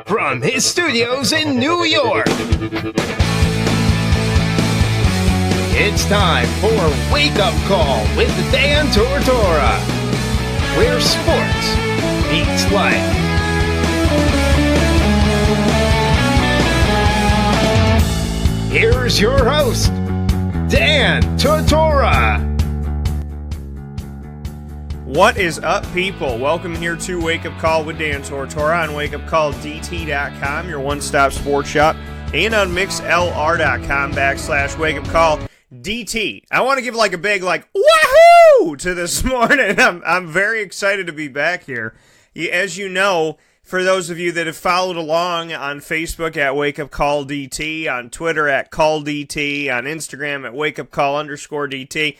from his studios in New York, it's time for Wake Up Call with Dan Tortora, where sports meets life. Here's your host, Dan Tortora. What is up, people? Welcome here to Wake Up Call with Dan Tortora on wakeupcalldt.com, your one-stop sports shop, and on mixlr.com/wakeupcalldt. I want to give a big woohoo to this morning. I'm very excited to be back here. As you know, for those of you that have followed along on Facebook at wakeupcalldt, on Twitter at calldt, on Instagram at wakeupcall_dt,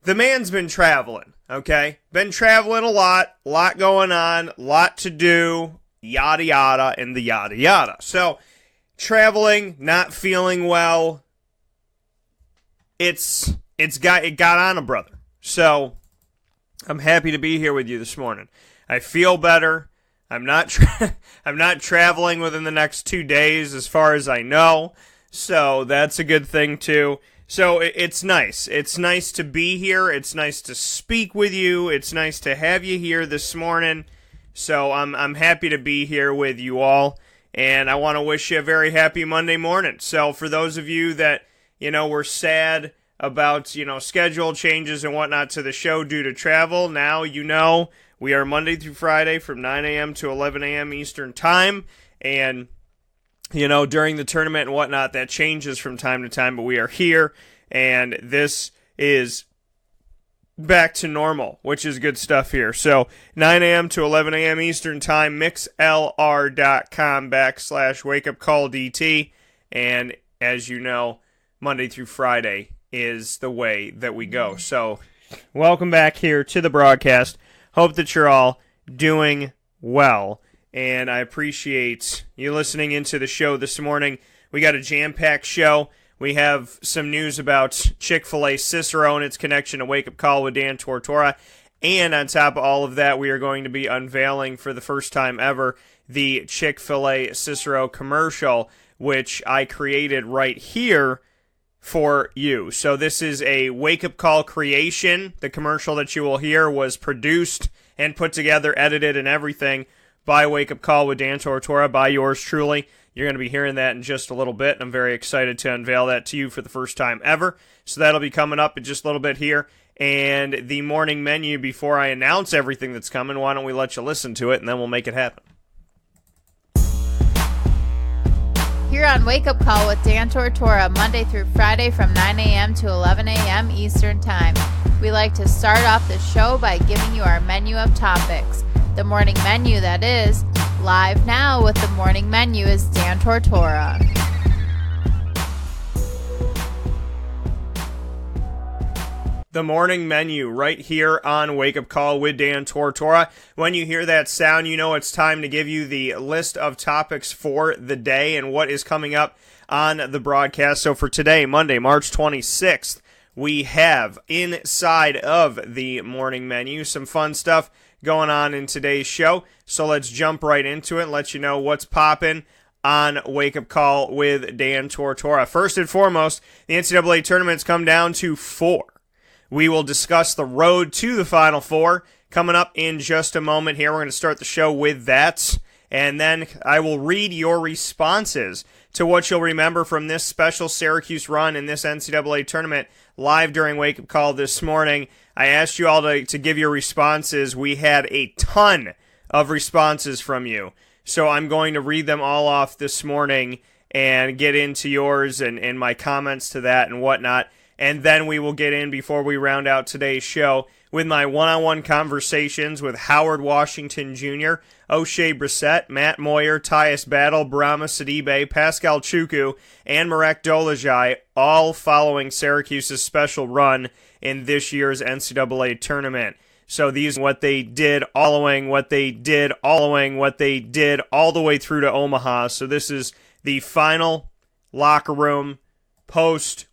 the man's been traveling. Okay, been traveling a lot going on, lot to do, yada yada, and the yada yada. So, traveling, not feeling well. It got on a brother. So, I'm happy to be here with you this morning. I feel better. I'm not traveling within the next 2 days, as far as I know. So that's a good thing too. So it's nice. It's nice to be here. It's nice to speak with you. It's nice to have you here this morning. So I'm happy to be here with you all. And I want to wish you a very happy Monday morning. So for those of you that, were sad about, schedule changes and whatnot to the show due to travel, now we are Monday through Friday from 9 a.m. to 11 a.m. Eastern Time. And during the tournament and whatnot, that changes from time to time, but we are here, and this is back to normal, which is good stuff here. So, 9 a.m. to 11 a.m. Eastern Time, mixlr.com/wakeupcalldt, and as you know, Monday through Friday is the way that we go. So, welcome back here to the broadcast. Hope that you're all doing well. And I appreciate you listening into the show this morning. We got a jam-packed show. We have some news about Chick-fil-A Cicero and its connection to Wake Up Call with Dan Tortora. And on top of all of that, we are going to be unveiling for the first time ever the Chick-fil-A Cicero commercial, which I created right here for you. So this is a Wake Up Call creation. The commercial that you will hear was produced and put together, edited, and everything by Wake Up Call with Dan Tortora, by yours truly. You're going to be hearing that in just a little bit, and I'm very excited to unveil that to you for the first time ever. So that'll be coming up in just a little bit here. And the morning menu, before I announce everything that's coming, why don't we let you listen to it, and then we'll make it happen. Here on Wake Up Call with Dan Tortora, Monday through Friday from 9 a.m. to 11 a.m. Eastern Time. We like to start off the show by giving you our menu of topics. The morning menu, that is. Live now with the morning menu is Dan Tortora. The morning menu right here on Wake Up Call with Dan Tortora. When you hear that sound, you know it's time to give you the list of topics for the day and what is coming up on the broadcast. So for today, Monday, March 26th, we have inside of the morning menu some fun stuff going on in today's show. So let's jump right into it and let you know what's popping on Wake Up Call with Dan Tortora. First and foremost, the NCAA Tournament's come down to 4. We will discuss the road to the Final Four coming up in just a moment here. We're going to start the show with that, and then I will read your responses to what you'll remember from this special Syracuse run in this NCAA Tournament live during Wake Up Call this morning. I asked you all to give your responses. We had a ton of responses from you, so I'm going to read them all off this morning and get into yours and my comments to that and whatnot. And then we will get in, before we round out today's show, with my one-on-one conversations with Howard Washington Jr., Oshae Brissett, Matt Moyer, Tyus Battle, Bourama Sidibe, Paschal Chukwu, and Marek Dolezaj, all following Syracuse's special run in this year's NCAA Tournament. So these are what they did, following what they did, what they did all the way through to Omaha. So this is the final locker room post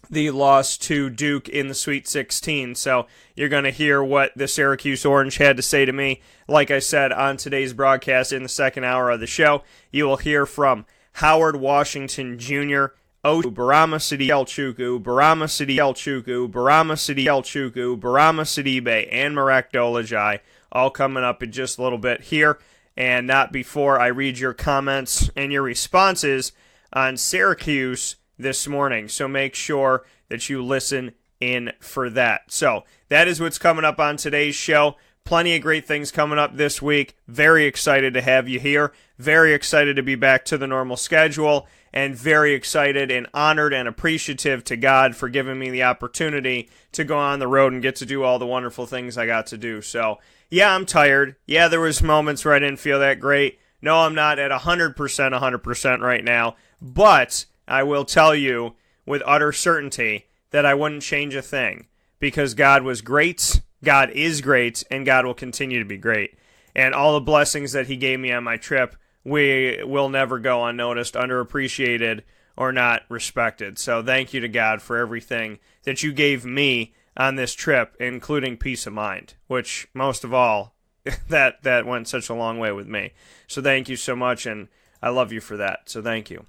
the loss to Duke in the Sweet 16. So you're going to hear what the Syracuse Orange had to say to me. Like I said on today's broadcast in the second hour of the show, you will hear from Howard Washington Jr., Bourama Sidibe, Bourama Sidibe, and Marek Dolezaj, all coming up in just a little bit here, and not before I read your comments and your responses on Syracuse this morning. So make sure that you listen in for that. So that is what's coming up on today's show. Plenty of great things coming up this week. Very excited to have you here. Very excited to be back to the normal schedule. And very excited and honored and appreciative to God for giving me the opportunity to go on the road and get to do all the wonderful things I got to do. So, yeah, I'm tired. Yeah, there was moments where I didn't feel that great. No, I'm not at 100% right now. But I will tell you with utter certainty that I wouldn't change a thing, because God was great, God is great, and God will continue to be great. And all the blessings that he gave me on my trip, we will never go unnoticed, underappreciated, or not respected. So thank you to God for everything that you gave me on this trip, including peace of mind, which most of all, that went such a long way with me. So thank you so much, and I love you for that. So thank you.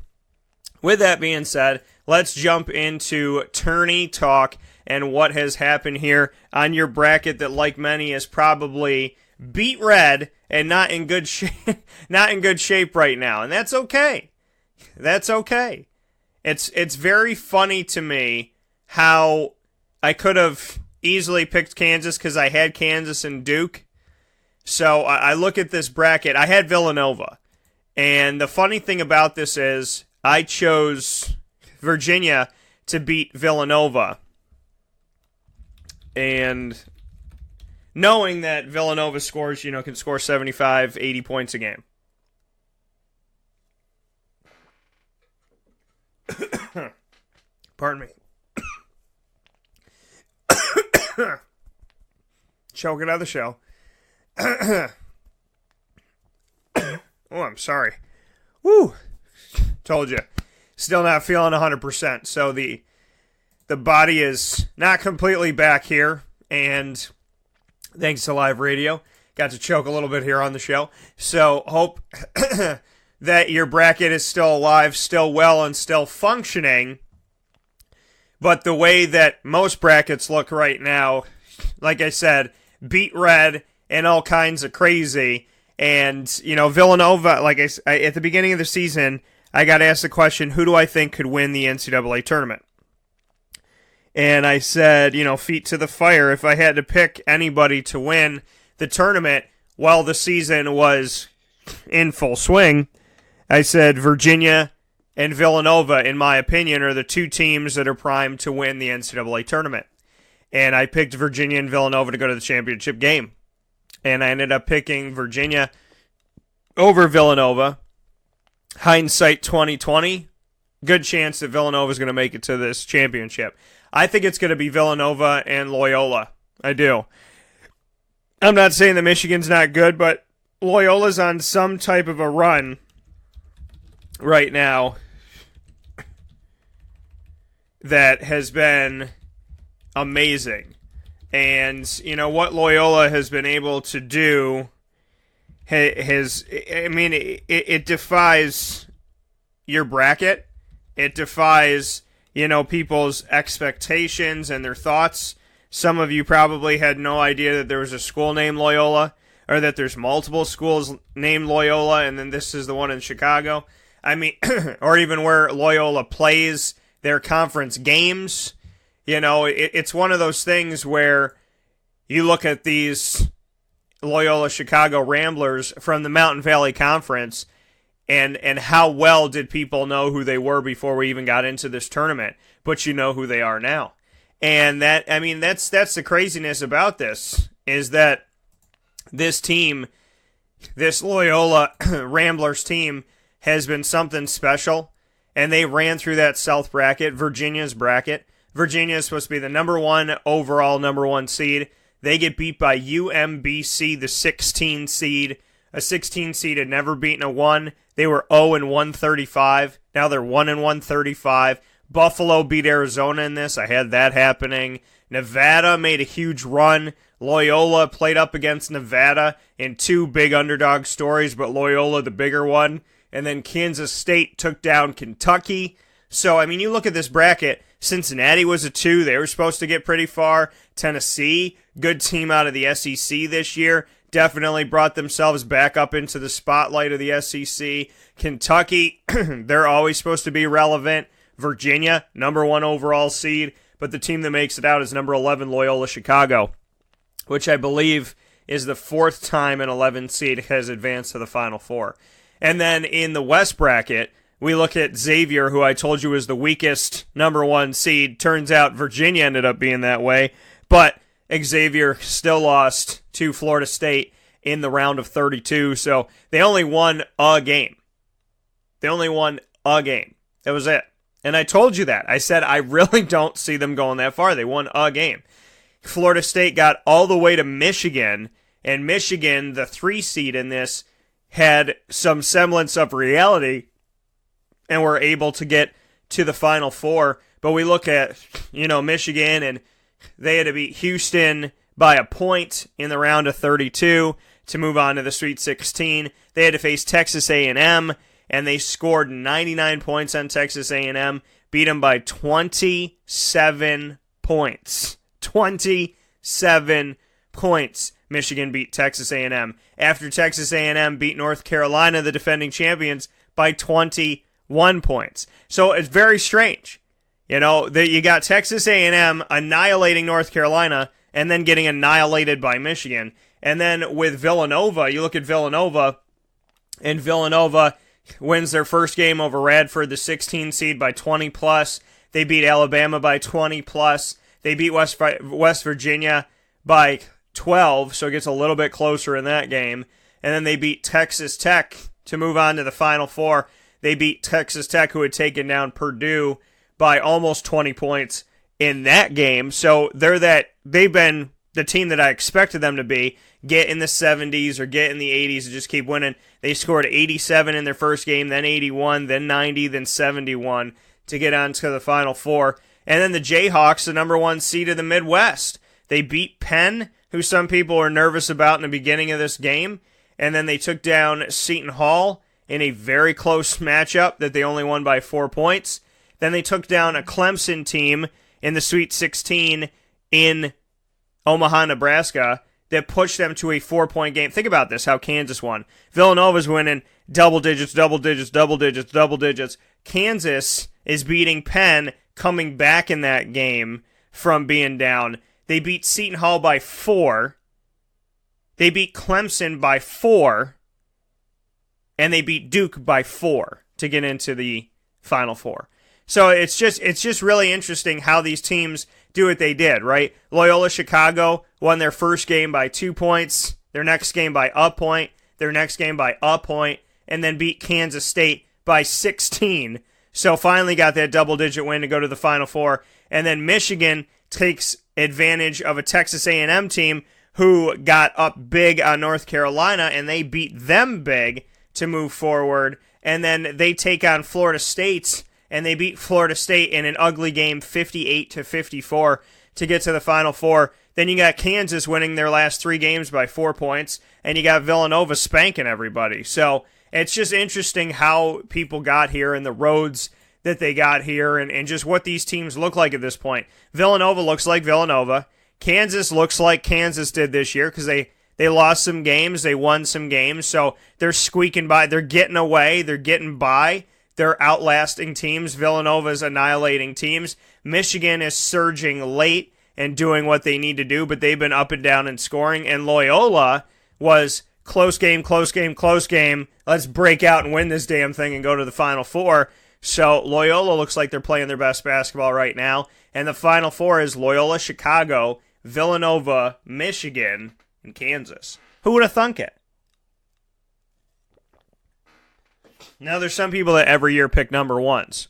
With that being said, let's jump into tourney talk and what has happened here on your bracket that, like many, is probably beat red and not in good shape right now, and that's okay. That's okay. It's very funny to me how I could have easily picked Kansas because I had Kansas and Duke. So I look at this bracket. I had Villanova, and the funny thing about this is I chose Virginia to beat Villanova, and knowing that Villanova scores, can score 75, 80 points a game. Pardon me. Choking on the show. Oh, I'm sorry. Woo. Told you. Still not feeling 100%. So the body is not completely back here, and thanks to live radio, got to choke a little bit here on the show. So hope that your bracket is still alive, still well, and still functioning. But the way that most brackets look right now, like I said, beat red and all kinds of crazy. And, Villanova, like at the beginning of the season, I got asked the question, who do I think could win the NCAA tournament? And I said, feet to the fire, if I had to pick anybody to win the tournament while the season was in full swing, I said Virginia and Villanova, in my opinion, are the two teams that are primed to win the NCAA tournament. And I picked Virginia and Villanova to go to the championship game. And I ended up picking Virginia over Villanova. Hindsight 2020, good chance that Villanova is going to make it to this championship. I think it's going to be Villanova and Loyola. I do. I'm not saying that Michigan's not good, but Loyola's on some type of a run right now that has been amazing. And, what Loyola has been able to do it defies your bracket. It defies, people's expectations and their thoughts. Some of you probably had no idea that there was a school named Loyola, or that there's multiple schools named Loyola, and then this is the one in Chicago. Or even where Loyola plays their conference games. It's one of those things where you look at these Loyola Chicago Ramblers from the Mountain Valley Conference, and how well did people know who they were before we even got into this tournament, but you know who they are now. And that's the craziness about this, is that this team, this Loyola Ramblers team, has been something special, and they ran through that South bracket, Virginia's bracket. Virginia is supposed to be the number one overall, number one seed. They get beat by UMBC, the 16 seed. A 16 seed had never beaten a 1. They were 0-135. Now they're 1-135. Buffalo beat Arizona in this. I had that happening. Nevada made a huge run. Loyola played up against Nevada in two big underdog stories, but Loyola the bigger one. And then Kansas State took down Kentucky. So, I mean, you look at this bracket, Cincinnati was a 2. They were supposed to get pretty far. Tennessee, good team out of the SEC this year, definitely brought themselves back up into the spotlight of the SEC. Kentucky, they're always supposed to be relevant. Virginia, number 1 overall seed, but the team that makes it out is number 11, Loyola Chicago, which I believe is the 4th time an 11 seed has advanced to the Final Four. And then in the West bracket, we look at Xavier, who I told you was the weakest number 1 seed. Turns out Virginia ended up being that way, but Xavier still lost to Florida State in the round of 32, so they only won a game. That was it. And I told you that. I said I really don't see them going that far. They won a game. Florida State got all the way to Michigan, and Michigan, the 3 seed in this, had some semblance of reality and were able to get to the Final Four. But we look at, Michigan, and they had to beat Houston by a point in the round of 32 to move on to the Sweet 16. They had to face Texas A&M, and they scored 99 points on Texas A&M, beat them by 27 points. 27 points. Michigan beat Texas A&M. After Texas A&M beat North Carolina, the defending champions, by 21 points. So it's very strange. You got Texas A&M annihilating North Carolina and then getting annihilated by Michigan. And then with Villanova, you look at Villanova, and Villanova wins their first game over Radford, the 16 seed, by 20+. They beat Alabama by 20+. They beat West Virginia by 12, so it gets a little bit closer in that game. And then they beat Texas Tech to move on to the Final Four. They beat Texas Tech, who had taken down Purdue, by almost 20 points in that game. So they've been the team that I expected them to be, get in the 70s or get in the 80s and just keep winning. They scored 87 in their first game, then 81, then 90, then 71 to get on to the Final Four. And then the Jayhawks, the number 1 seed of the Midwest. They beat Penn, who some people were nervous about in the beginning of this game. And then they took down Seton Hall in a very close matchup that they only won by 4 points. Then they took down a Clemson team in the Sweet 16 in Omaha, Nebraska, that pushed them to a 4-point game. Think about this, how Kansas won. Villanova's winning double digits. Kansas is beating Penn, coming back in that game from being down. They beat Seton Hall by 4. They beat Clemson by 4. And they beat Duke by 4 to get into the Final Four. So it's just really interesting how these teams do what they did, right? Loyola Chicago won their first game by 2 points, their next game by a point, their next game by a point, and then beat Kansas State by 16. So finally got that double-digit win to go to the Final Four. And then Michigan takes advantage of a Texas A&M team who got up big on North Carolina, and they beat them big to move forward. And then they take on Florida State, and they beat Florida State in an ugly game, 58-54, to get to the Final Four. Then you got Kansas winning their last 3 games by 4 points, and you got Villanova spanking everybody. So it's just interesting how people got here and the roads that they got here and just what these teams look like at this point. Villanova looks like Villanova. Kansas looks like Kansas did this year because they lost some games, they won some games, so they're squeaking by. They're getting away, they're getting by. They're outlasting teams. Villanova's annihilating teams. Michigan is surging late and doing what they need to do, but they've been up and down in scoring. And Loyola was close game. Let's break out and win this damn thing and go to the Final Four. So Loyola looks like they're playing their best basketball right now. And the Final Four is Loyola Chicago, Villanova, Michigan, and Kansas. Who would have thunk it? Now, there's some people that every year pick number ones.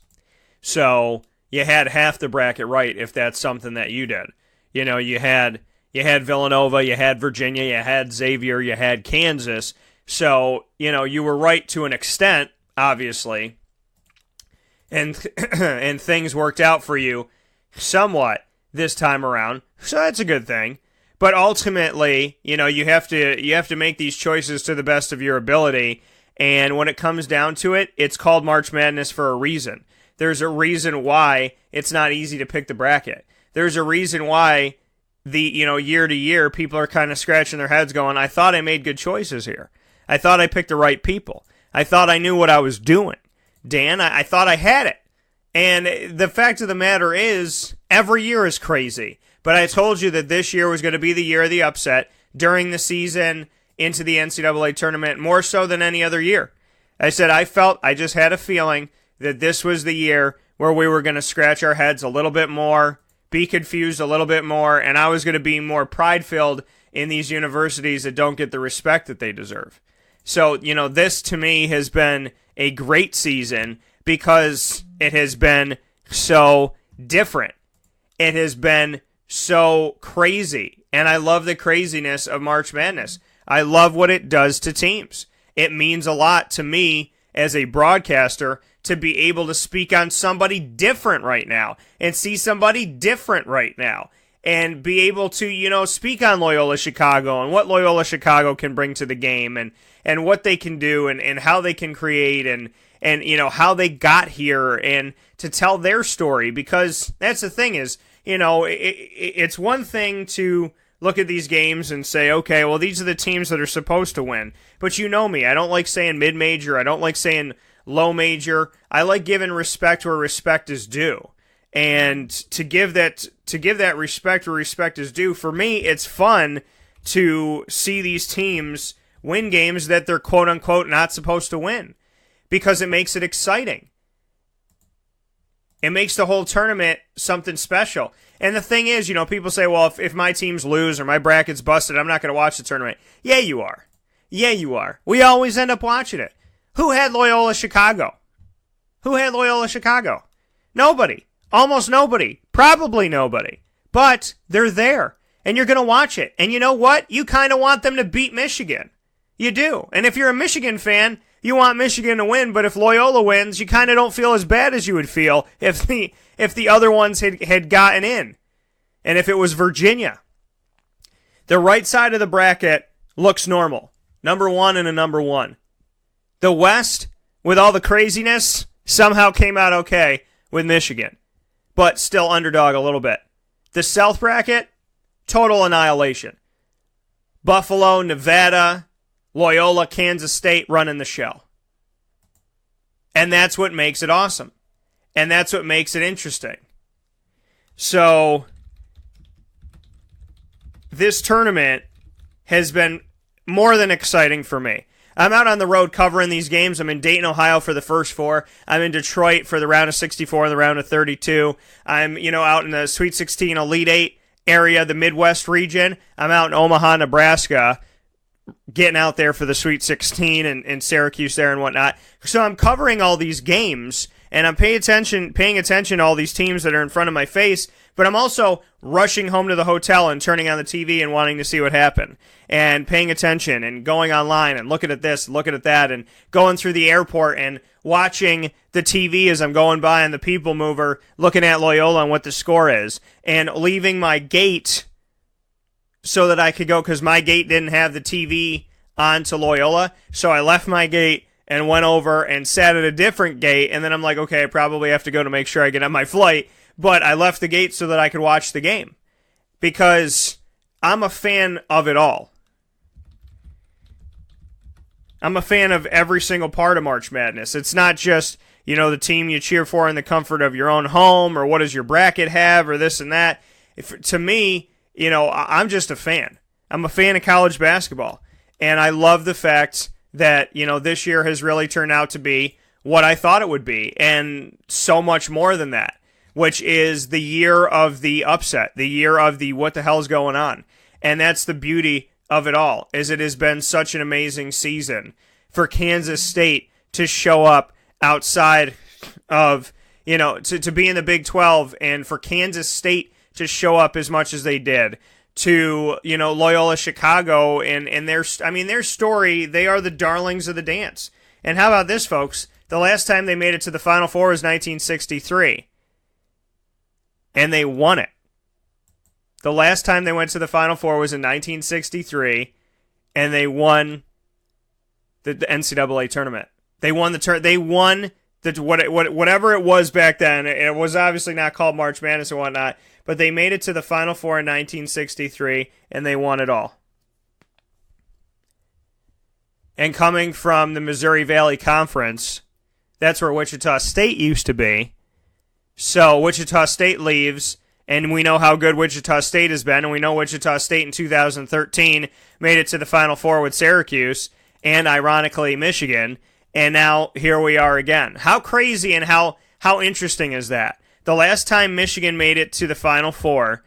So you had half the bracket right if that's something that you did. You had Villanova, you had Virginia, you had Xavier, you had Kansas. So, you were right to an extent, obviously. and and things worked out for you somewhat this time around. So that's a good thing. But ultimately, you have to make these choices to the best of your ability. And when it comes down to it, it's called March Madness for a reason. There's a reason why it's not easy to pick the bracket. There's a reason why year to year, people are kind of scratching their heads going, I thought I made good choices here. I thought I picked the right people. I thought I knew what I was doing. Dan, I thought I had it. And the fact of the matter is, every year is crazy. But I told you that this year was going to be the year of the upset during the season into the NCAA tournament, more so than any other year. I said I just had a feeling that this was the year where we were going to scratch our heads a little bit more, be confused a little bit more, and I was going to be more pride-filled in these universities that don't get the respect that they deserve. So, this to me has been a great season because it has been so different. It has been so crazy, and I love the craziness of March Madness. I love what it does to teams. It means a lot to me as a broadcaster to be able to speak on somebody different right now and see somebody different right now and be able to, speak on Loyola Chicago and what Loyola Chicago can bring to the game and what they can do and how they can create and how they got here and to tell their story, because that's the thing is, it's one thing to look at these games and say, okay, well, these are the teams that are supposed to win. But you know me, I don't like saying mid-major. I don't like saying low major. I like giving respect where respect is due. And to give that respect where respect is due, for me, it's fun to see these teams win games that they're quote-unquote not supposed to win, because it makes it exciting. It makes the whole tournament something special. And the thing is, people say, well, if my teams lose or my bracket's busted, I'm not going to watch the tournament. Yeah, you are. Yeah, you are. We always end up watching it. Who had Loyola Chicago? Nobody. Almost nobody. Probably nobody. But they're there. And you're going to watch it. And you know what? You kind of want them to beat Michigan. You do. And if you're a Michigan fan, you want Michigan to win, but if Loyola wins, you kind of don't feel as bad as you would feel if the other ones had gotten in. And if it was Virginia. The right side of the bracket looks normal. Number 1 and a number 1. The West, with all the craziness, somehow came out okay with Michigan, but still underdog a little bit. The South bracket, total annihilation. Buffalo, Nevada, Loyola, Kansas State running the show. And that's what makes it awesome. And that's what makes it interesting. So, this tournament has been more than exciting for me. I'm out on the road covering these games. I'm in Dayton, Ohio for the first 4. I'm in Detroit for the round of 64 and the round of 32. I'm, out in the Sweet 16 Elite 8 area, the Midwest region. I'm out in Omaha, Nebraska, getting out there for the Sweet 16 and Syracuse there and whatnot. So I'm covering all these games, and I'm paying attention to all these teams that are in front of my face, but I'm also rushing home to the hotel and turning on the TV and wanting to see what happened, and paying attention and going online and looking at this, looking at that, and going through the airport and watching the TV as I'm going by on the People Mover, looking at Loyola and what the score is, and leaving my gate so that I could go, because my gate didn't have the TV on to Loyola, so I left my gate and went over and sat at a different gate, and then I'm like, okay, I probably have to go to make sure I get on my flight, but I left the gate so that I could watch the game, because I'm a fan of it all. I'm a fan of every single part of March Madness. It's not just, the team you cheer for in the comfort of your own home, or what does your bracket have, or this and that. To me, I'm just a fan. I'm a fan of college basketball. And I love the fact that, this year has really turned out to be what I thought it would be, and so much more than that, which is the year of the upset, the year of the what the hell's going on. And that's the beauty of it all, is it has been such an amazing season for Kansas State to show up outside of, to be in the Big 12, and for Kansas State to show up as much as they did, to, Loyola Chicago and their story. They are the darlings of the dance. And how about this, folks? The last time they made it to the Final Four was 1963. And they won it. The last time they went to the Final Four was in 1963, and they won the NCAA tournament. They won whatever it was back then. It was obviously not called March Madness and whatnot, but they made it to the Final Four in 1963, and they won it all. And coming from the Missouri Valley Conference, that's where Wichita State used to be. So Wichita State leaves, and we know how good Wichita State has been, and we know Wichita State in 2013 made it to the Final Four with Syracuse, and ironically Michigan, and now here we are again. How crazy and how interesting is that? The last time Michigan made it to the Final Four,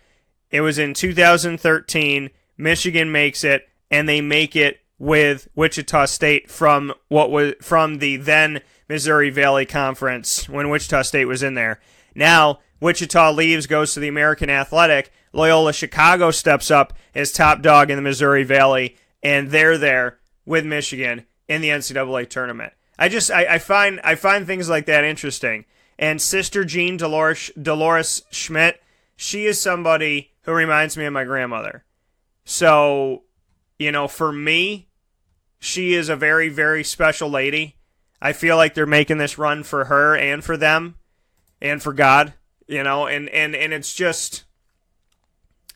it was in 2013. Michigan makes it, and they make it with Wichita State from the then Missouri Valley Conference when Wichita State was in there. Now, Wichita leaves, goes to the American Athletic. Loyola Chicago steps up as top dog in the Missouri Valley, and they're there with Michigan in the NCAA tournament. I find things like that interesting. And Sister Jean Dolores Schmidt, she is somebody who reminds me of my grandmother. So, for me, she is a very, very special lady. I feel like they're making this run for her and for them and for God, and it's just,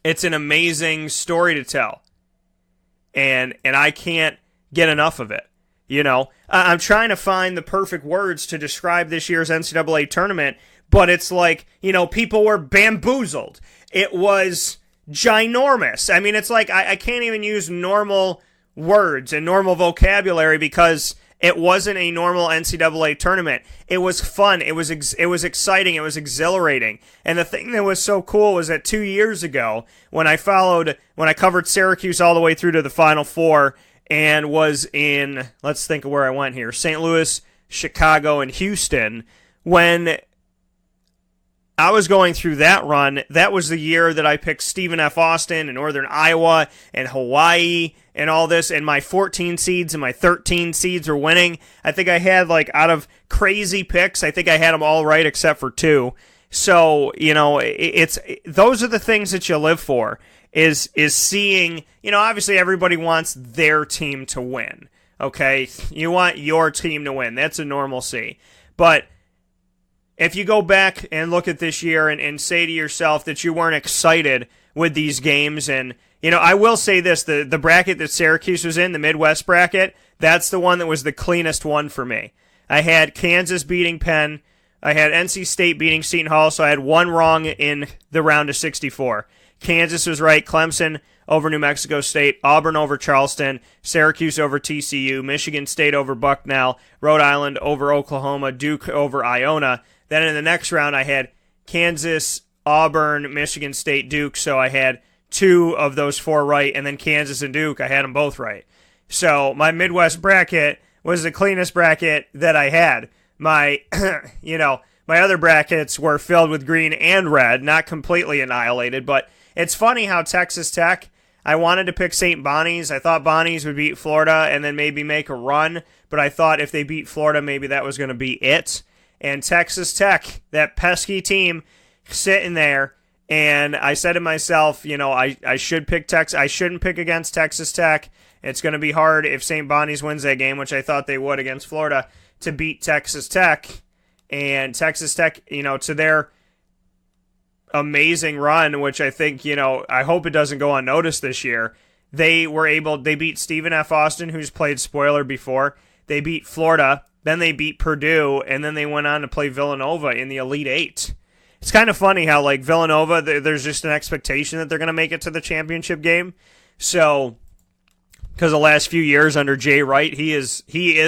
it's an amazing story to tell. And I can't get enough of it. I'm trying to find the perfect words to describe this year's NCAA tournament, but it's like, people were bamboozled. It was ginormous. I mean, it's like I can't even use normal words and normal vocabulary because it wasn't a normal NCAA tournament. It was fun. It was exciting. It was exhilarating. And the thing that was so cool was that 2 years ago, when I covered Syracuse all the way through to the Final Four and was in, let's think of where I went here, St. Louis, Chicago, and Houston, when I was going through that run, that was the year that I picked Stephen F. Austin and Northern Iowa and Hawaii and all this, and my 14 seeds and my 13 seeds were winning. I think I had, out of crazy picks, I think I had them all right except for 2. So, those are the things that you live for, is seeing, obviously everybody wants their team to win, okay? You want your team to win. That's a normalcy. But if you go back and look at this year and say to yourself that you weren't excited with these games, and, I will say this, the bracket that Syracuse was in, the Midwest bracket, that's the one that was the cleanest one for me. I had Kansas beating Penn. I had NC State beating Seton Hall, so I had one wrong in the round of 64. Kansas was right. Clemson over New Mexico State. Auburn over Charleston. Syracuse over TCU. Michigan State over Bucknell. Rhode Island over Oklahoma. Duke over Iona. Then in the next round, I had Kansas, Auburn, Michigan State, Duke, so I had 2 of those 4 right, and then Kansas and Duke, I had them both right. So my Midwest bracket was the cleanest bracket that I had. My, my other brackets were filled with green and red, not completely annihilated, but it's funny how Texas Tech, I wanted to pick St. Bonnie's. I thought Bonnie's would beat Florida and then maybe make a run, but I thought if they beat Florida, maybe that was going to be it. And Texas Tech, that pesky team, sitting there, and I said to myself, I should pick Texas. I shouldn't pick against Texas Tech. It's going to be hard if St. Bonnie's wins that game, which I thought they would against Florida, to beat Texas Tech. And Texas Tech, to their amazing run, which I think, I hope it doesn't go unnoticed this year, they beat Stephen F. Austin, who's played spoiler before. They beat Florida. Then they beat Purdue, and then they went on to play Villanova in the Elite Eight. It's kind of funny how, Villanova, there's just an expectation that they're going to make it to the championship game. So, because the last few years under Jay Wright, he is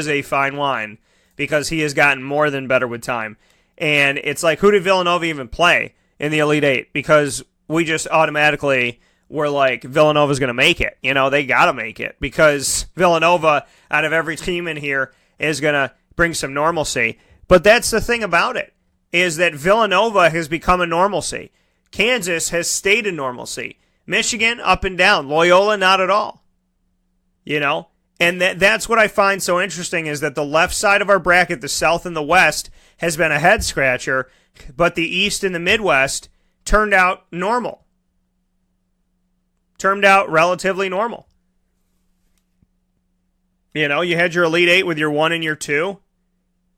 a fine wine because he has gotten more than better with time. And it's like, who did Villanova even play in the Elite Eight? Because we just automatically were like, Villanova's going to make it. They got to make it because Villanova, out of every team in here, is going to bring some normalcy. But that's the thing about it, is that Villanova has become a normalcy. Kansas has stayed in normalcy. Michigan, up and down. Loyola, not at all. And that's what I find so interesting is that the left side of our bracket, the South and the West, has been a head-scratcher, but the East and the Midwest turned out normal. Turned out relatively normal. You know, you had your Elite Eight with your 1 and your 2.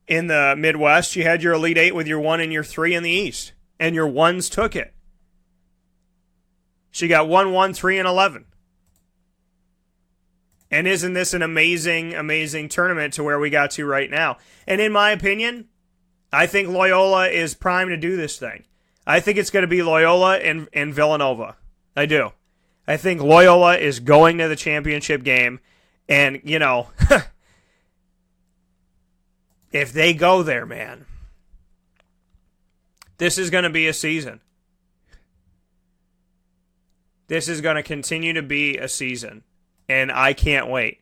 In the Midwest, you had your Elite Eight with your 1 and your 3 in the East. And your 1s took it. So you got 1, 1, 3, and 11. And isn't this an amazing, amazing tournament to where we got to right now? And in my opinion, I think Loyola is primed to do this thing. I think it's going to be Loyola and Villanova. I do. I think Loyola is going to the championship game. And, you know, if they go there, man, this is going to be a season. This is going to continue to be a season. And I can't wait.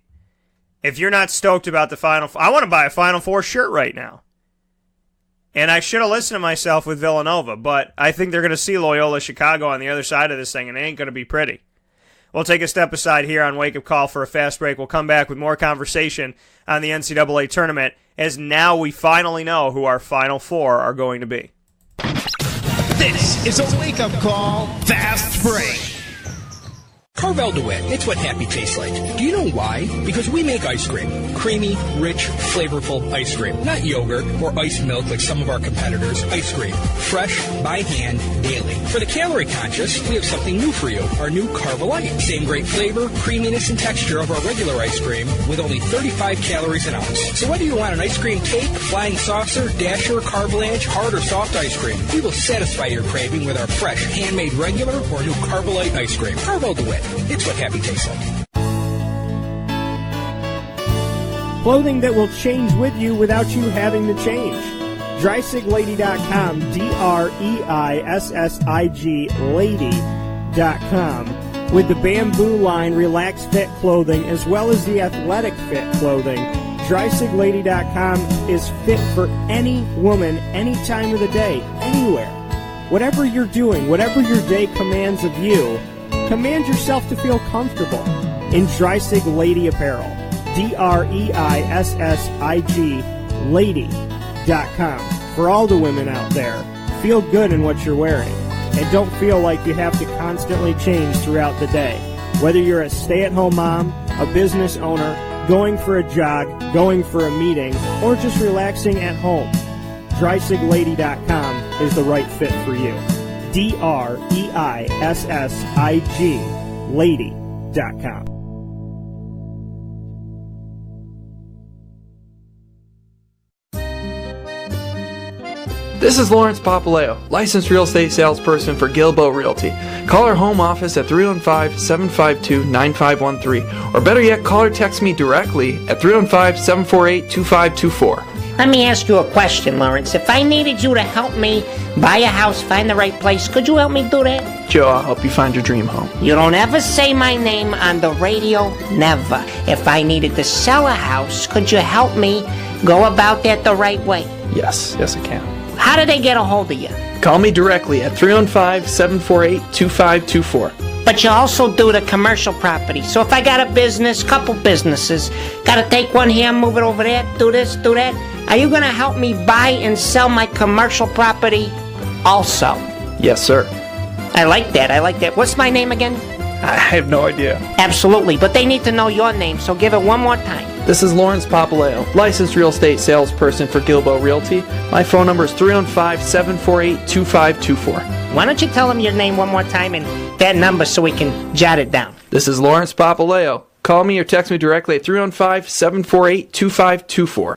If you're not stoked about the Final Four, I want to buy a Final Four shirt right now. And I should have listened to myself with Villanova, but I think they're going to see Loyola Chicago on the other side of this thing, and it ain't going to be pretty. We'll take a step aside here on Wake Up Call for a fast break. We'll come back with more conversation on the NCAA Tournament, as now we finally know who our Final Four are going to be. This is a Wake Up Call Fast Break. Carvel DeWitt, it's what happy tastes like. Do you know why? Because we make ice cream. Creamy, rich, flavorful ice cream. Not yogurt or ice milk like some of our competitors. Ice cream. Fresh, by hand, daily. For the calorie conscious, we have something new for you. Our new Carvelite. Same great flavor, creaminess, and texture of our regular ice cream with only 35 calories an ounce. So whether you want an ice cream cake, flying saucer, dasher, carvalanche, hard or soft ice cream, we will satisfy your craving with our fresh, handmade regular or new Carvelite ice cream. Carvel DeWitt. It's what happy tastes like. Clothing that will change with you without you having to change. DreisigLady.com, DREISSIG Lady.com. With the Bamboo line Relax Fit clothing as well as the Athletic Fit clothing, DreisigLady.com is fit for any woman, any time of the day, anywhere. Whatever you're doing, whatever your day commands of you, command yourself to feel comfortable in Dreisig Lady Apparel. DREISSIG Lady.com. For all the women out there, feel good in what you're wearing. And don't feel like you have to constantly change throughout the day. Whether you're a stay-at-home mom, a business owner, going for a jog, going for a meeting, or just relaxing at home, DreisigLady.com is the right fit for you. DREISSIG Lady.com. This is Lawrence Papaleo, licensed real estate salesperson for Gilbo Realty. Call our home office at 315-752-9513, or better yet, call or text me directly at 315-748-2524. Let me ask you a question, Lawrence. If I needed you to help me buy a house, find the right place, could you help me do that? Joe, I'll help you find your dream home. You don't ever say my name on the radio, never. If I needed to sell a house, could you help me go about that the right way? Yes, I can. How do they get a hold of you? Call me directly at 315-748-2524. But you also do the commercial property. So if I got a business, couple businesses, got to take one here, move it over there, do this, do that, are you going to help me buy and sell my commercial property also? Yes, sir. I like that. What's my name again? I have no idea. Absolutely, but they need to know your name, so give it one more time. This is Lawrence Papaleo, licensed real estate salesperson for Gilbo Realty. My phone number is 315-748-2524. Why don't you tell them your name one more time and that number so we can jot it down? This is Lawrence Papaleo. Call me or text me directly at 315-748-2524.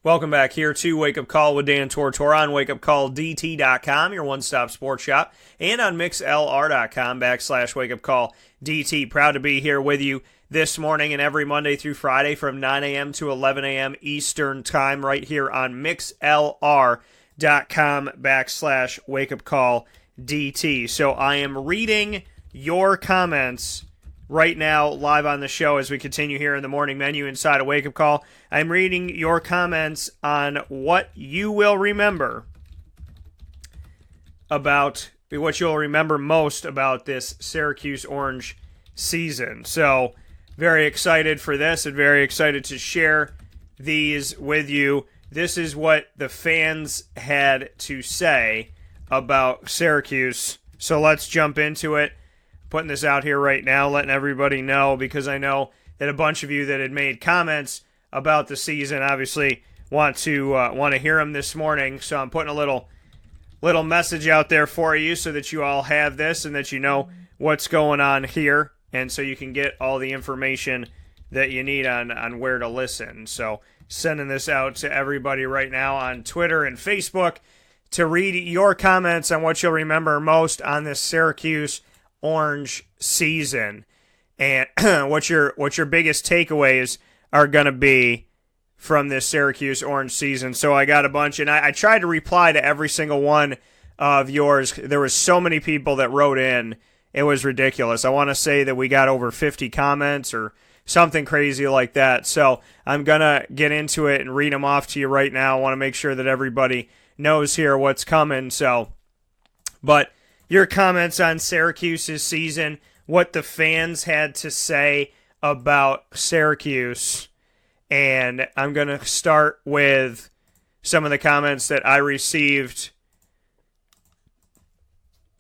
Welcome back here to Wake Up Call with Dan Tortora on wakeupcalldt.com, your one-stop sports shop, and on mixlr.com/wakeupcalldt. Proud to be here with you this morning and every Monday through Friday from 9 a.m. to 11 a.m. Eastern Time right here on mixlr.com/wakeupcalldt. So I am reading your comments right now live on the show as we continue here in the morning menu inside a Wake Up Call. I'm reading your comments on what you will remember most about this Syracuse Orange season. So very excited for this and very excited to share these with you. This is what the fans had to say about Syracuse. So let's jump into it. Putting this out here right now, letting everybody know, because I know that a bunch of you that had made comments about the season obviously want to hear them this morning. So I'm putting a little message out there for you so that you all have this and that you know what's going on here, and so you can get all the information that you need on where to listen. So sending this out to everybody right now on Twitter and Facebook to read your comments on what you'll remember most on this Syracuse Orange season, and what your biggest takeaways are going to be from this Syracuse Orange season. So I got a bunch, and I tried to reply to every single one of yours. There was so many people that wrote in, it was ridiculous. I want to say that we got over 50 comments or something crazy like that. So I'm going to get into it and read them off to you right now. I want to make sure that everybody knows here what's coming. So, but your comments on Syracuse's season, what the fans had to say about Syracuse. And I'm going to start with some of the comments that I received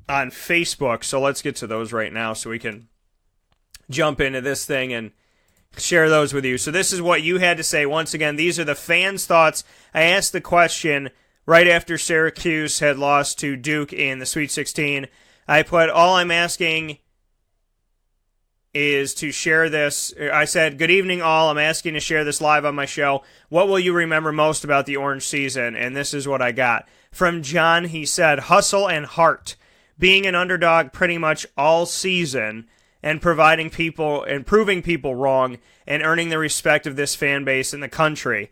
on Facebook. So let's get to those right now so we can jump into this thing and share those with you. So this is what you had to say. Once again, these are the fans' thoughts. I asked the question right after Syracuse had lost to Duke in the Sweet 16. I put, all I'm asking is to share this. I said, good evening all. I'm asking to share this live on my show. What will you remember most about the Orange season? And this is what I got. From John, he said, hustle and heart. Being an underdog pretty much all season and proving people wrong and earning the respect of this fan base in the country.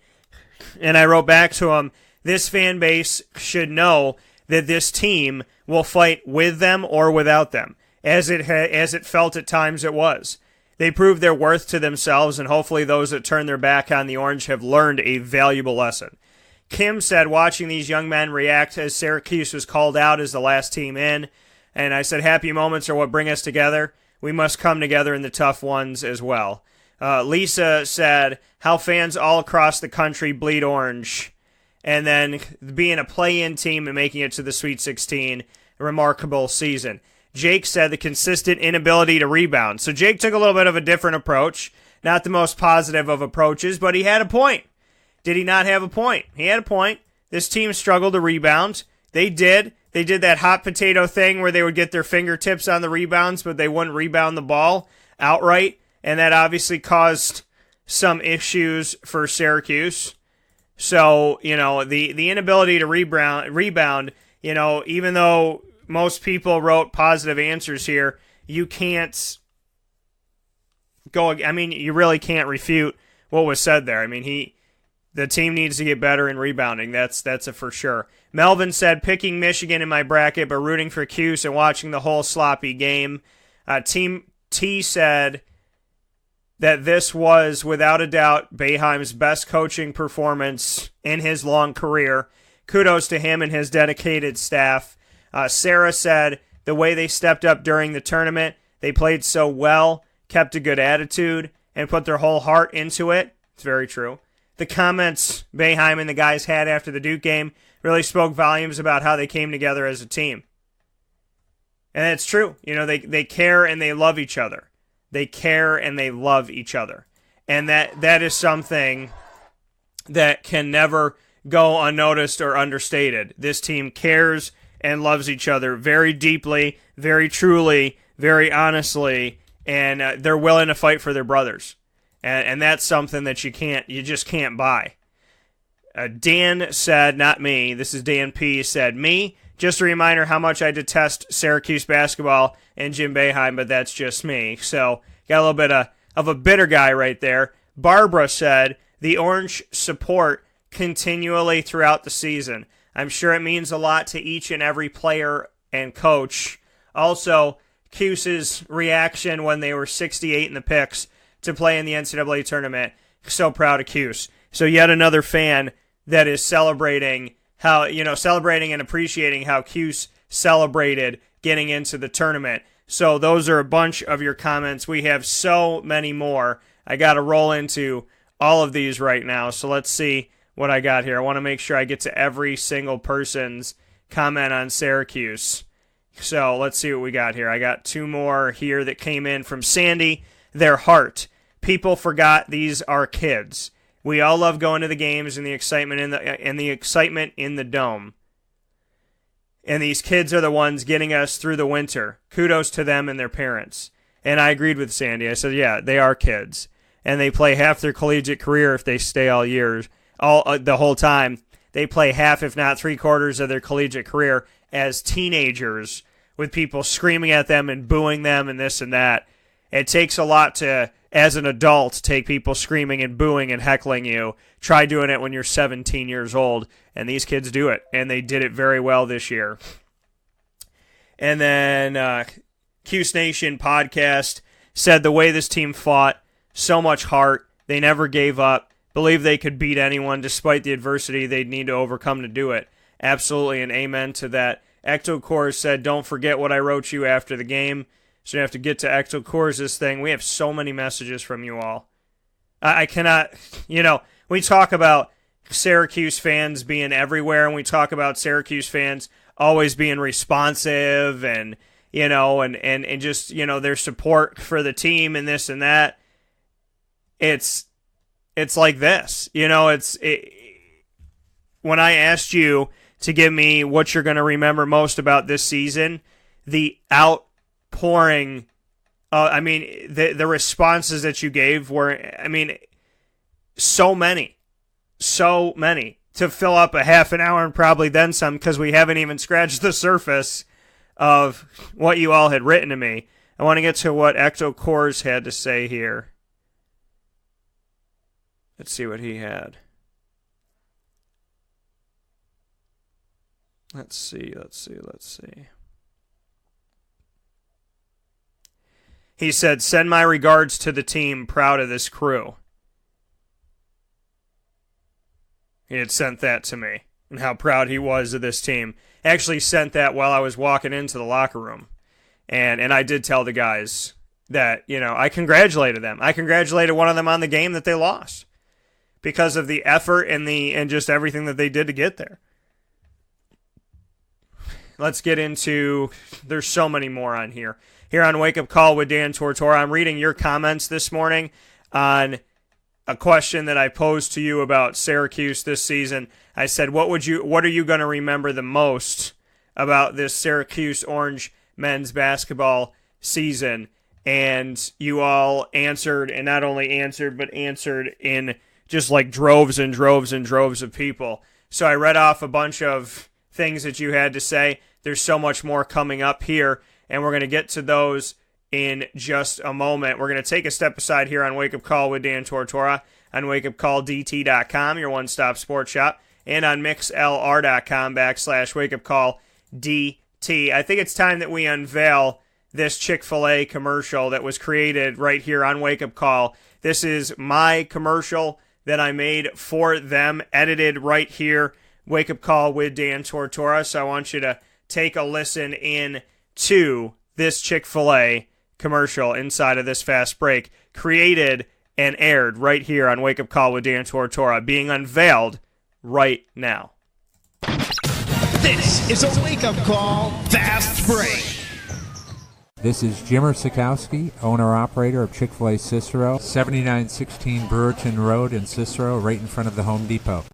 And I wrote back to him, this fan base should know that this team will fight with them or without them, as it felt at times it was. They proved their worth to themselves, and hopefully those that turn their back on the Orange have learned a valuable lesson. Kim said, watching these young men react as Syracuse was called out as the last team in, and I said, happy moments are what bring us together. We must come together in the tough ones as well. Lisa said, how fans all across the country bleed orange, and then being a play-in team and making it to the Sweet 16, a remarkable season. Jake said the consistent inability to rebound. So Jake took a little bit of a different approach, not the most positive of approaches, but he had a point. Did he not have a point? He had a point. This team struggled to rebound. They did. They did that hot potato thing where they would get their fingertips on the rebounds, but they wouldn't rebound the ball outright, and that obviously caused some issues for Syracuse. So, the inability to rebound, even though most people wrote positive answers here, you can't you really can't refute what was said there. The team needs to get better in rebounding. That's a for sure. Melvin said, picking Michigan in my bracket, but rooting for Cuse and watching the whole sloppy game. Team T said that this was, without a doubt, Boeheim's best coaching performance in his long career. Kudos to him and his dedicated staff. Sarah said, the way they stepped up during the tournament, they played so well, kept a good attitude, and put their whole heart into it. It's very true. The comments Boeheim and the guys had after the Duke game really spoke volumes about how they came together as a team. And it's true. They care and they love each other. They care and they love each other. And that is something that can never go unnoticed or understated. This team cares and loves each other very deeply, very truly, very honestly, and they're willing to fight for their brothers. And that's something that you just can't buy. Dan said, not me, this is Dan P, said, me, just a reminder how much I detest Syracuse basketball and Jim Boeheim, but that's just me. So, got a little bit of a bitter guy right there. Barbara said, the Orange support continually throughout the season. I'm sure it means a lot to each and every player and coach. Also, Cuse's reaction when they were 68 in the picks to play in the NCAA tournament. So proud of Cuse. So yet another fan that is celebrating and appreciating how Cuse celebrated getting into the tournament. So those are a bunch of your comments. We have so many more. I got to roll into all of these right now. So let's see what I got here. I want to make sure I get to every single person's comment on Syracuse. So let's see what we got here. I got 2 more here that came in from Sandy. Their heart. People forgot these are kids. We all love going to the games and the excitement in the dome. And these kids are the ones getting us through the winter. Kudos to them and their parents. And I agreed with Sandy. I said, yeah, they are kids. And they play half their collegiate career if they stay the whole time. They play half, if not 3/4 of their collegiate career as teenagers with people screaming at them and booing them and this and that. It takes a lot to, as an adult, take people screaming and booing and heckling you. Try doing it when you're 17 years old. And these kids do it. And they did it very well this year. And then Cuse Nation podcast said the way this team fought, so much heart. They never gave up. Believe they could beat anyone despite the adversity they'd need to overcome to do it. Absolutely, and amen to that. Ecto Cores said, don't forget what I wrote you after the game. So you have to get to Ecto Cores this thing. We have so many messages from you all. I cannot, we talk about Syracuse fans being everywhere, and we talk about Syracuse fans always being responsive and just, their support for the team and this and that. It's like this, when I asked you to give me what you're going to remember most about this season, the outpouring, the responses that you gave were, so many to fill up a half an hour and probably then some, because we haven't even scratched the surface of what you all had written to me. I want to get to what Ecto Cores had to say here. Let's see what he had. Let's see. He said, send my regards to the team, proud of this crew. He had sent that to me, and how proud he was of this team. Actually sent that while I was walking into the locker room. And I did tell the guys that, I congratulated them. I congratulated one of them on the game that they lost, because of the effort and just everything that they did to get there. Let's get into, there's so many more on here. Here on Wake Up Call with Dan Tortora, I'm reading your comments this morning on a question that I posed to you about Syracuse this season. I said, what are you going to remember the most about this Syracuse Orange men's basketball season? And you all answered, and not only answered, but answered in just like droves and droves and droves of people. So I read off a bunch of things that you had to say. There's so much more coming up here, and we're going to get to those in just a moment. We're going to take a step aside here on Wake Up Call with Dan Tortora on wakeupcalldt.com, your one-stop sports shop, and on mixlr.com/wakeupcalldt. I think it's time that we unveil this Chick-fil-A commercial that was created right here on Wake Up Call. This is my commercial that I made for them, edited right here, Wake Up Call with Dan Tortora. So I want you to take a listen in to this Chick-fil-A commercial inside of this fast break, created and aired right here on Wake Up Call with Dan Tortora, being unveiled right now. This is a Wake Up Call Fast Break. This is Jimmer Sikowski, owner-operator of Chick-fil-A Cicero, 7916 Brewerton Road in Cicero, right in front of the Home Depot.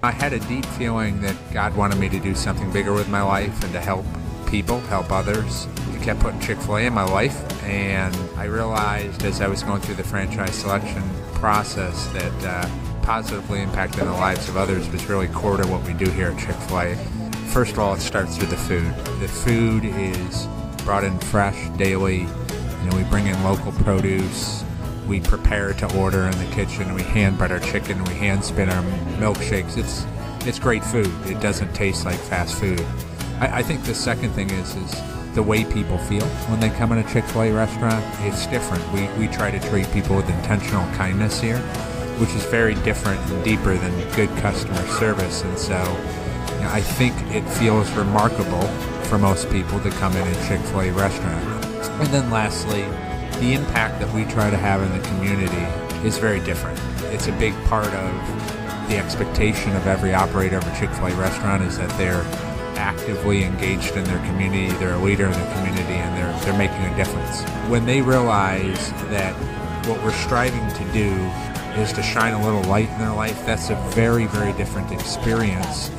I had a deep feeling that God wanted me to do something bigger with my life and to help people, help others. He kept putting Chick-fil-A in my life, and I realized as I was going through the franchise selection process that positively impacting the lives of others was really core to what we do here at Chick-fil-A. First of all, it starts with the food. The food is brought in fresh daily. We bring in local produce. We prepare to order in the kitchen. We hand bread our chicken. We hand spin our milkshakes. It's great food. It doesn't taste like fast food. I think the second thing is the way people feel when they come in a Chick-fil-A restaurant. It's different. We try to treat people with intentional kindness here, which is very different and deeper than good customer service. And so I think it feels remarkable for most people to come in a Chick-fil-A restaurant. And then lastly, the impact that we try to have in the community is very different. It's a big part of the expectation of every operator of a Chick-fil-A restaurant is that they're actively engaged in their community, they're a leader in the community, and they're making a difference. When they realize that what we're striving to do is to shine a little light in their life, that's a very, very different experience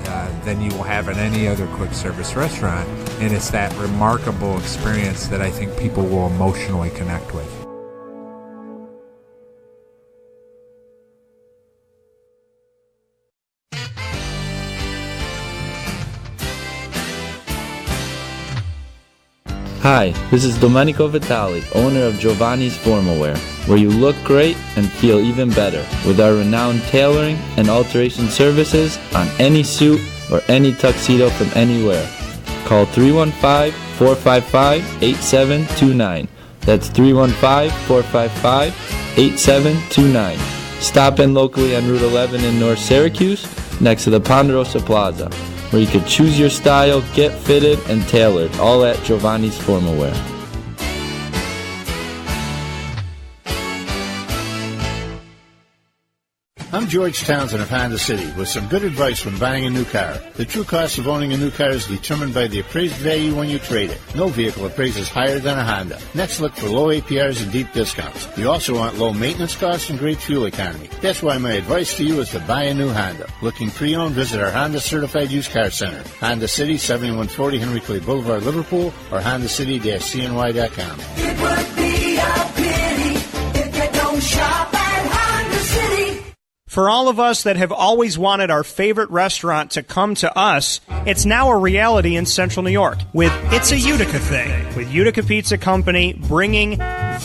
than you will have at any other quick service restaurant. And it's that remarkable experience that I think people will emotionally connect with. Hi, this is Domenico Vitali, owner of Giovanni's Formal Wear, where you look great and feel even better with our renowned tailoring and alteration services on any suit or any tuxedo from anywhere. Call 315-455-8729. That's 315-455-8729. Stop in locally on Route 11 in North Syracuse, next to the Ponderosa Plaza, where you can choose your style, get fitted, and tailored, all at Giovanni's Formal Wear. I'm George Townsend of Honda City with some good advice when buying a new car. The true cost of owning a new car is determined by the appraised value when you trade it. No vehicle appraises higher than a Honda. Next, look for low APRs and deep discounts. You also want low maintenance costs and great fuel economy. That's why my advice to you is to buy a new Honda. Looking pre-owned, visit our Honda Certified Used Car Center. Honda City, 7140 Henry Clay Boulevard, Liverpool, or HondaCity-CNY.com. It would be a pity if you don't shop at Honda City. For all of us that have always wanted our favorite restaurant to come to us, it's now a reality in Central New York with It's a Utica Thing, with Utica Pizza Company bringing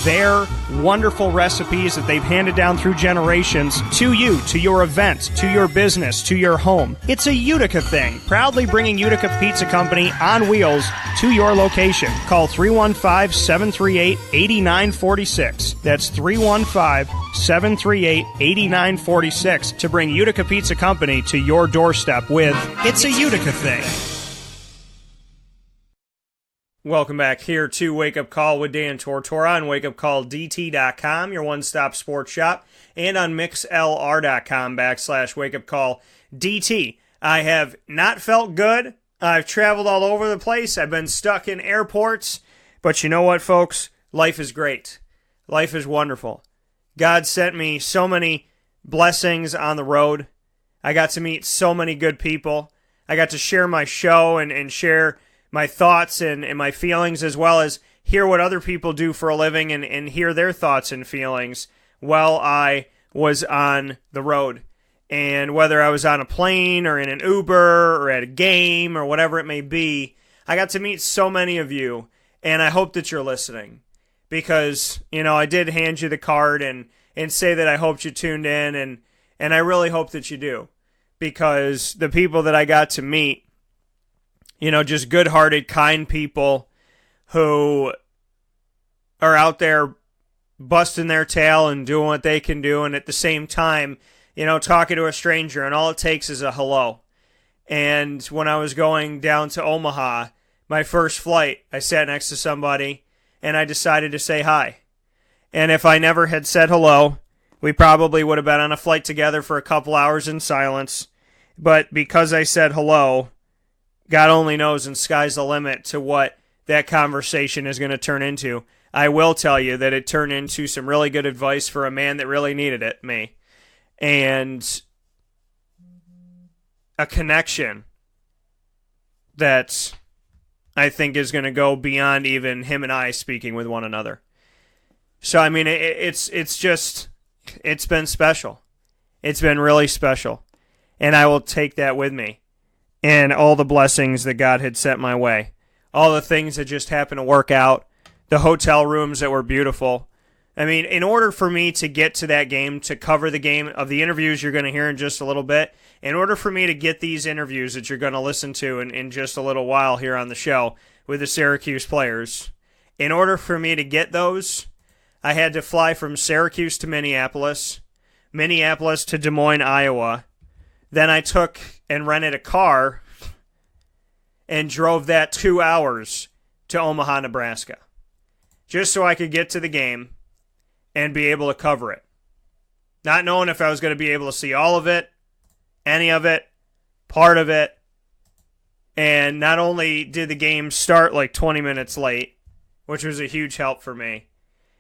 their wonderful recipes that they've handed down through generations to you, to your event, to your business, to your home. It's a Utica Thing, proudly bringing Utica Pizza Company on wheels to your location. Call 315-738-8946. That's 315-738-8946 to bring Utica Pizza Company to your doorstep with It's a Utica Thing. Welcome back here to Wake Up Call with Dan Tortora on wakeupcalldt.com, your one-stop sports shop, and on mixlr.com/wakeupcalldt. I have not felt good. I've traveled all over the place. I've been stuck in airports. But you know what, folks? Life is great. Life is wonderful. God sent me so many blessings on the road. I got to meet so many good people. I got to share my show and share my thoughts and my feelings, as well as hear what other people do for a living and hear their thoughts and feelings while I was on the road. And whether I was on a plane or in an Uber or at a game or whatever it may be, I got to meet so many of you, and I hope that you're listening. Because, you know, I did hand you the card and say that I hoped you tuned in, and I really hope that you do. Because the people that I got to meet, you know, just good-hearted, kind people who are out there busting their tail and doing what they can do, and at the same time, you know, talking to a stranger, and all it takes is a hello. And when I was going down to Omaha, my first flight, I sat next to somebody, and I decided to say hi. And if I never had said hello, we probably would have been on a flight together for a couple hours in silence. But because I said hello, God only knows, and sky's the limit to what that conversation is going to turn into. I will tell you that it turned into some really good advice for a man that really needed it, me. And a connection that I think is going to go beyond even him and I speaking with one another. So, I mean, it's been special. It's been really special. And I will take that with me. And all the blessings that God had sent my way. All the things that just happened to work out. The hotel rooms that were beautiful. I mean, in order for me to get to that game, to cover the game of the interviews you're going to hear in just a little bit, in order for me to get these interviews that you're going to listen to in just a little while here on the show with the Syracuse players, in order for me to get those, I had to fly from Syracuse to Minneapolis, Minneapolis to Des Moines, Iowa. Then I took and rented a car and drove that 2 hours to Omaha, Nebraska. just so I could get to the game and be able to cover it. Not knowing if I was going to be able to see all of it, any of it, part of it. And not only did the game start like 20 minutes late, which was a huge help for me,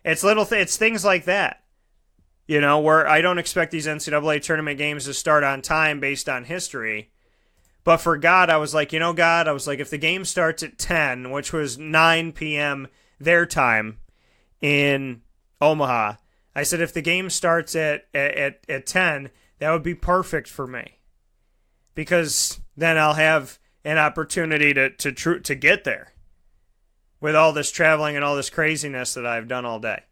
it's it's things like that, you know, where I don't expect these NCAA tournament games to start on time based on history. But for God, I was like, you know, God, I was like, if the game starts at 10, which was 9 p.m. their time in Omaha, I said, if the game starts at 10, that would be perfect for me. Because then I'll have an opportunity to get there with all this traveling and all this craziness that I've done all day.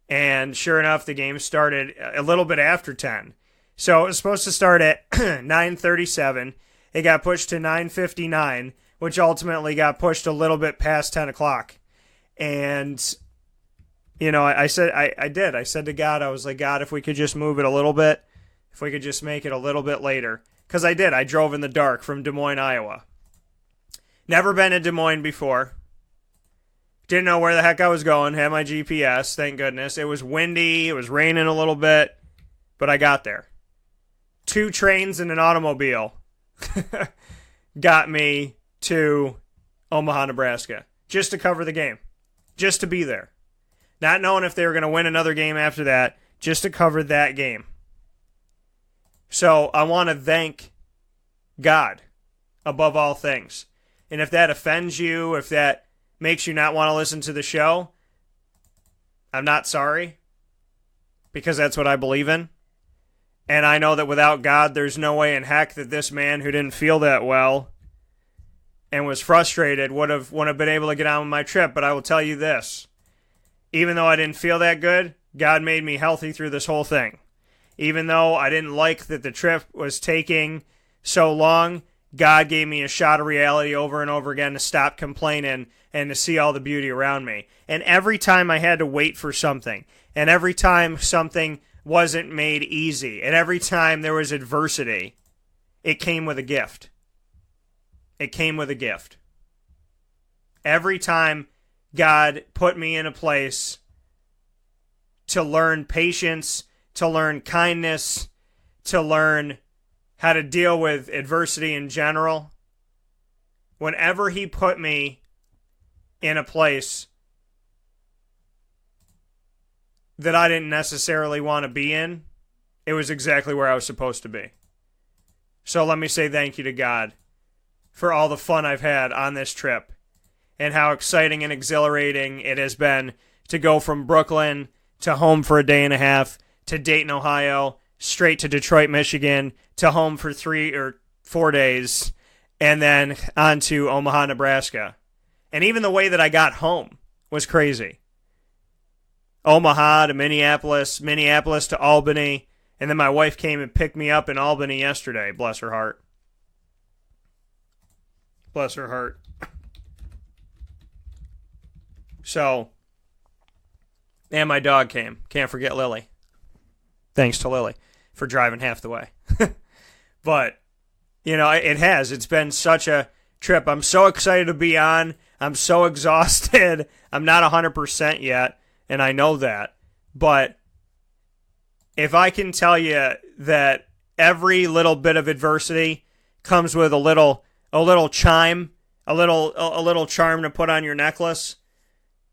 And sure enough, the game started a little bit after 10. So it was supposed to start at 9:37. It got pushed to 9:59, which ultimately got pushed a little bit past 10 o'clock. And, you know, I said to God, I was like, God, if we could just move it a little bit, if we could just make it a little bit later. Because I did. I drove in the dark from Des Moines, Iowa. Never been in Des Moines before. Didn't know where the heck I was going. Had my GPS, thank goodness. It was windy. It was raining a little bit. But I got there. 2 trains and an automobile got me to Omaha, Nebraska. Just to cover the game. Just to be there. Not knowing if they were going to win another game after that. Just to cover that game. So I want to thank God above all things. And if that offends you, if that makes you not want to listen to the show, I'm not sorry. Because that's what I believe in. And I know that without God, there's no way in heck that this man who didn't feel that well and was frustrated would have been able to get on with my trip. But I will tell you this. Even though I didn't feel that good, God made me healthy through this whole thing. Even though I didn't like that the trip was taking so long, God gave me a shot of reality over and over again to stop complaining and to see all the beauty around me. And every time I had to wait for something, and every time something wasn't made easy, and every time there was adversity, it came with a gift. It came with a gift. Every time God put me in a place to learn patience, to learn kindness, to learn how to deal with adversity in general. Whenever he put me in a place that I didn't necessarily want to be in, it was exactly where I was supposed to be. So let me say thank you to God for all the fun I've had on this trip and how exciting and exhilarating it has been to go from Brooklyn to home for a day and a half, to Dayton, Ohio, straight to Detroit, Michigan, to home for 3 or 4 days, and then on to Omaha, Nebraska. And even the way that I got home was crazy. Omaha to Minneapolis, Minneapolis to Albany, and then my wife came and picked me up in Albany yesterday, bless her heart. Bless her heart. So, and my dog came. Can't forget Lily. Thanks to Lily for driving half the way. But, you know, it's been such a trip. I'm so excited to be on. I'm so exhausted. I'm not 100% yet, and I know that. But if I can tell you that every little bit of adversity comes with a little chime, a little charm to put on your necklace,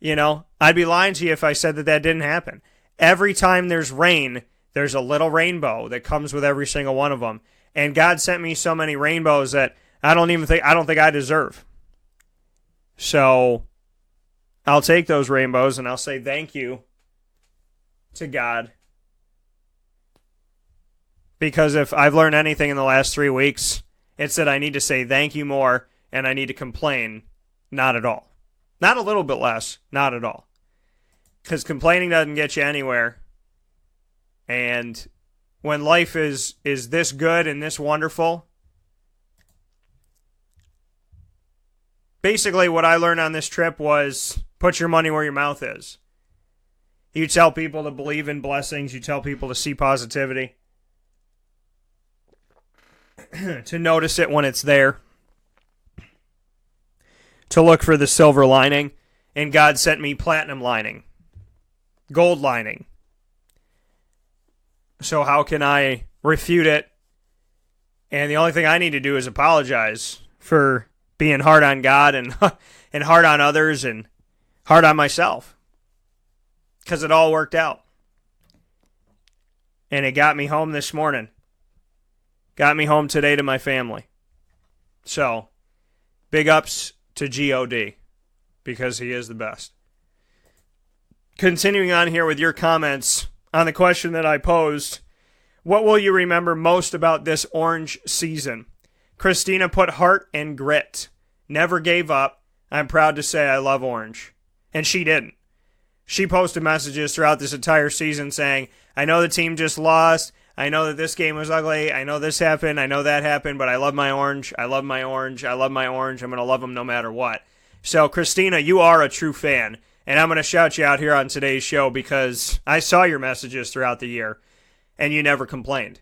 you know, I'd be lying to you if I said that didn't happen. Every time there's rain, there's a little rainbow that comes with every single one of them. And God sent me so many rainbows that I don't think I deserve. So I'll take those rainbows and I'll say thank you to God. Because if I've learned anything in the last 3 weeks, it's that I need to say thank you more and I need to complain not at all. Not a little bit less, not at all. Because complaining doesn't get you anywhere. And when life is this good and this wonderful, basically what I learned on this trip was put your money where your mouth is. You tell people to believe in blessings. You tell people to see positivity. To notice it when it's there. To look for the silver lining. and God sent me platinum lining, gold lining. So how can I refute it? And the only thing I need to do is apologize for being hard on God and and hard on others and hard on myself. Because it all worked out. And it got me home this morning. Got me home today to my family. So, big ups to G.O.D. because he is the best. Continuing on here with your comments on the question that I posed, what will you remember most about this Orange season? Christina put heart and grit. Never gave up. I'm proud to say I love Orange. And she didn't. She posted messages throughout this entire season saying, I know the team just lost. I know that this game was ugly. I know this happened. I know that happened. But I love my Orange. I love my Orange. I love my Orange. I'm going to love them no matter what. So, Christina, you are a true fan. And I'm going to shout you out here on today's show because I saw your messages throughout the year. And you never complained.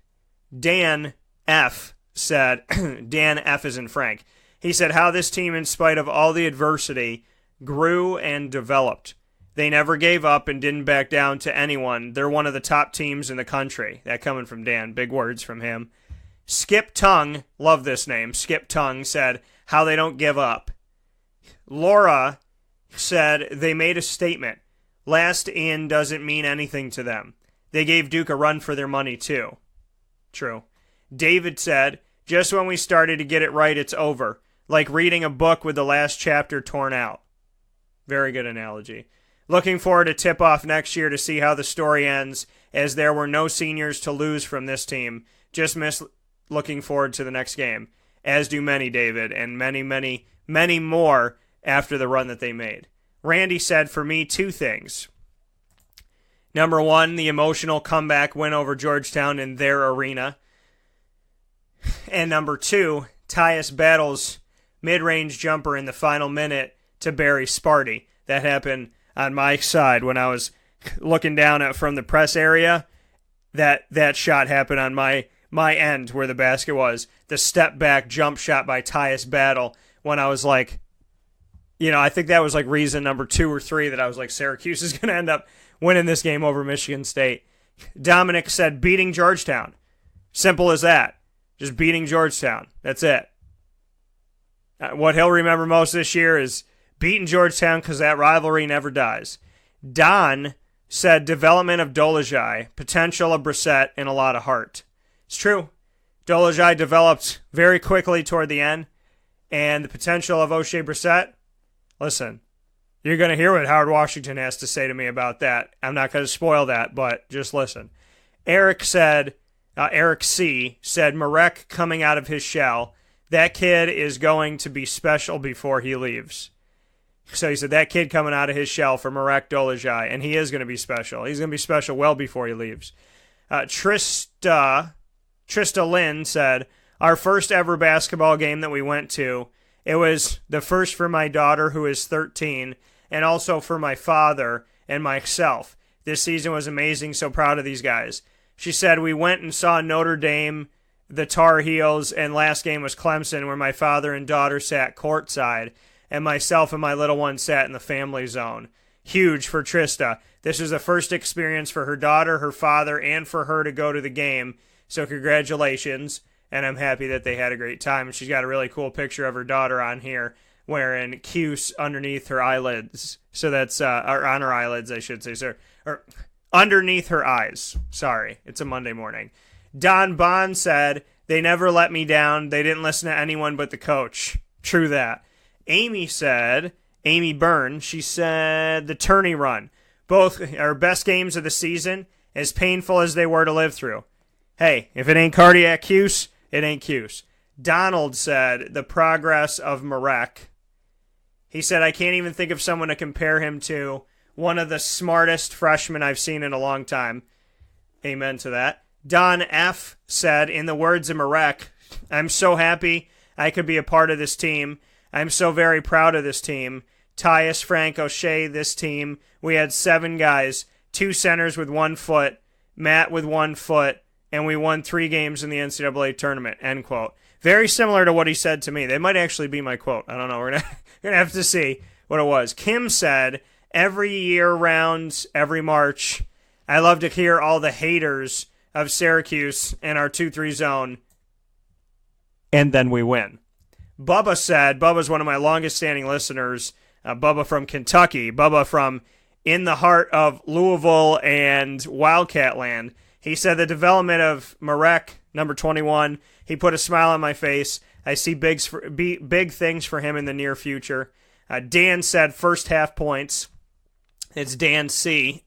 Dan F. said, Dan F. as in Frank. He said how this team, in spite of all the adversity, grew and developed. They never gave up and didn't back down to anyone. They're one of the top teams in the country. That coming from Dan. Big words from him. Skip Tongue, love this name, Skip Tongue, said how they don't give up. Laura said they made a statement. Last in doesn't mean anything to them. They gave Duke a run for their money, too. True. David said, just when we started to get it right, it's over. Like reading a book with the last chapter torn out. Very good analogy. Looking forward to tip-off next year to see how the story ends, as there were no seniors to lose from this team. Just miss looking forward to the next game. As do many, David, and many, many, many more after the run that they made. Randy said, for me, two things. Number one, the emotional comeback win over Georgetown in their arena. And number two, Tyus Battle's mid-range jumper in the final minute to bury Sparty. That happened on my side when I was looking down from the press area. That shot happened on my end where the basket was. The step-back jump shot by Tyus Battle when I was like, I think that was like reason number 2 or 3 that I was like, Syracuse is going to end up winning this game over Michigan State. Dominic said beating Georgetown. Simple as that. Just beating Georgetown. That's it. What he'll remember most this year is beating Georgetown because that rivalry never dies. Don said development of Dolezaj, potential of Brissett, and a lot of heart. It's true. Dolezaj developed very quickly toward the end, and the potential of Oshae Brissett, listen, you're going to hear what Howard Washington has to say to me about that. I'm not going to spoil that, but just listen. Eric C. said Marek coming out of his shell. That kid is going to be special before he leaves. So he said that kid coming out of his shell for Marek Dolezaj, and he is going to be special. He's going to be special well before he leaves. Trista Lynn said, our first ever basketball game that we went to, it was the first for my daughter who is 13, and also for my father and myself. This season was amazing, so proud of these guys. She said, we went and saw Notre Dame, the Tar Heels, and last game was Clemson, where my father and daughter sat courtside, and myself and my little one sat in the family zone. Huge for Trista. This was the first experience for her daughter, her father, and for her to go to the game, so congratulations, and I'm happy that they had a great time. And she's got a really cool picture of her daughter on here, wearing Cuse underneath her eyelids. So that's, or on her eyelids, I should say, sir. Or underneath her eyes. Sorry, it's a Monday morning. Don Bond said, they never let me down. They didn't listen to anyone but the coach. True that. Amy Byrne, she said, the tourney run. Both our best games of the season, as painful as they were to live through. Hey, if it ain't cardiac Cuse, it ain't Cuse. Donald said, the progress of Marek. He said, I can't even think of someone to compare him to. One of the smartest freshmen I've seen in a long time. Amen to that. Don F. said, in the words of Marek, I'm so happy I could be a part of this team. I'm so very proud of this team. Tyus, Frank, Oshae, this team. We had 7 guys, 2 centers with 1 foot, Matt with 1 foot, and we won 3 games in the NCAA tournament, end quote. Very similar to what he said to me. They might actually be my quote. I don't know. We're gonna have to see what it was. Kim said, every year round, every March, I love to hear all the haters of Syracuse in our 2-3 zone, and then we win. Bubba said, Bubba's one of my longest standing listeners, Bubba from Kentucky, Bubba from in the heart of Louisville and Wildcat land. He said the development of Marek, number 21, he put a smile on my face. I see big things for him in the near future. Dan said first half points. It's Dan C.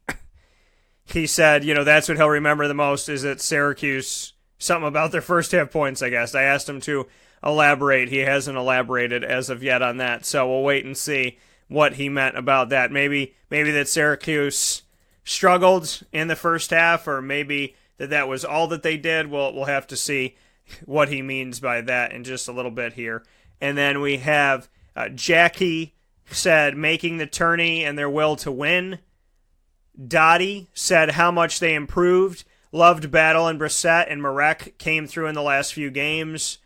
He said, that's what he'll remember the most is at Syracuse, something about their first half points, I guess. I asked him to elaborate. He hasn't elaborated as of yet on that, so we'll wait and see what he meant about that. Maybe that Syracuse struggled in the first half, or maybe that was all that they did. We'll have to see what he means by that in just a little bit here. And then we have Jackie said making the tourney and their will to win. Dottie said how much they improved. Loved Battle and Brissett, and Marek came through in the last few games.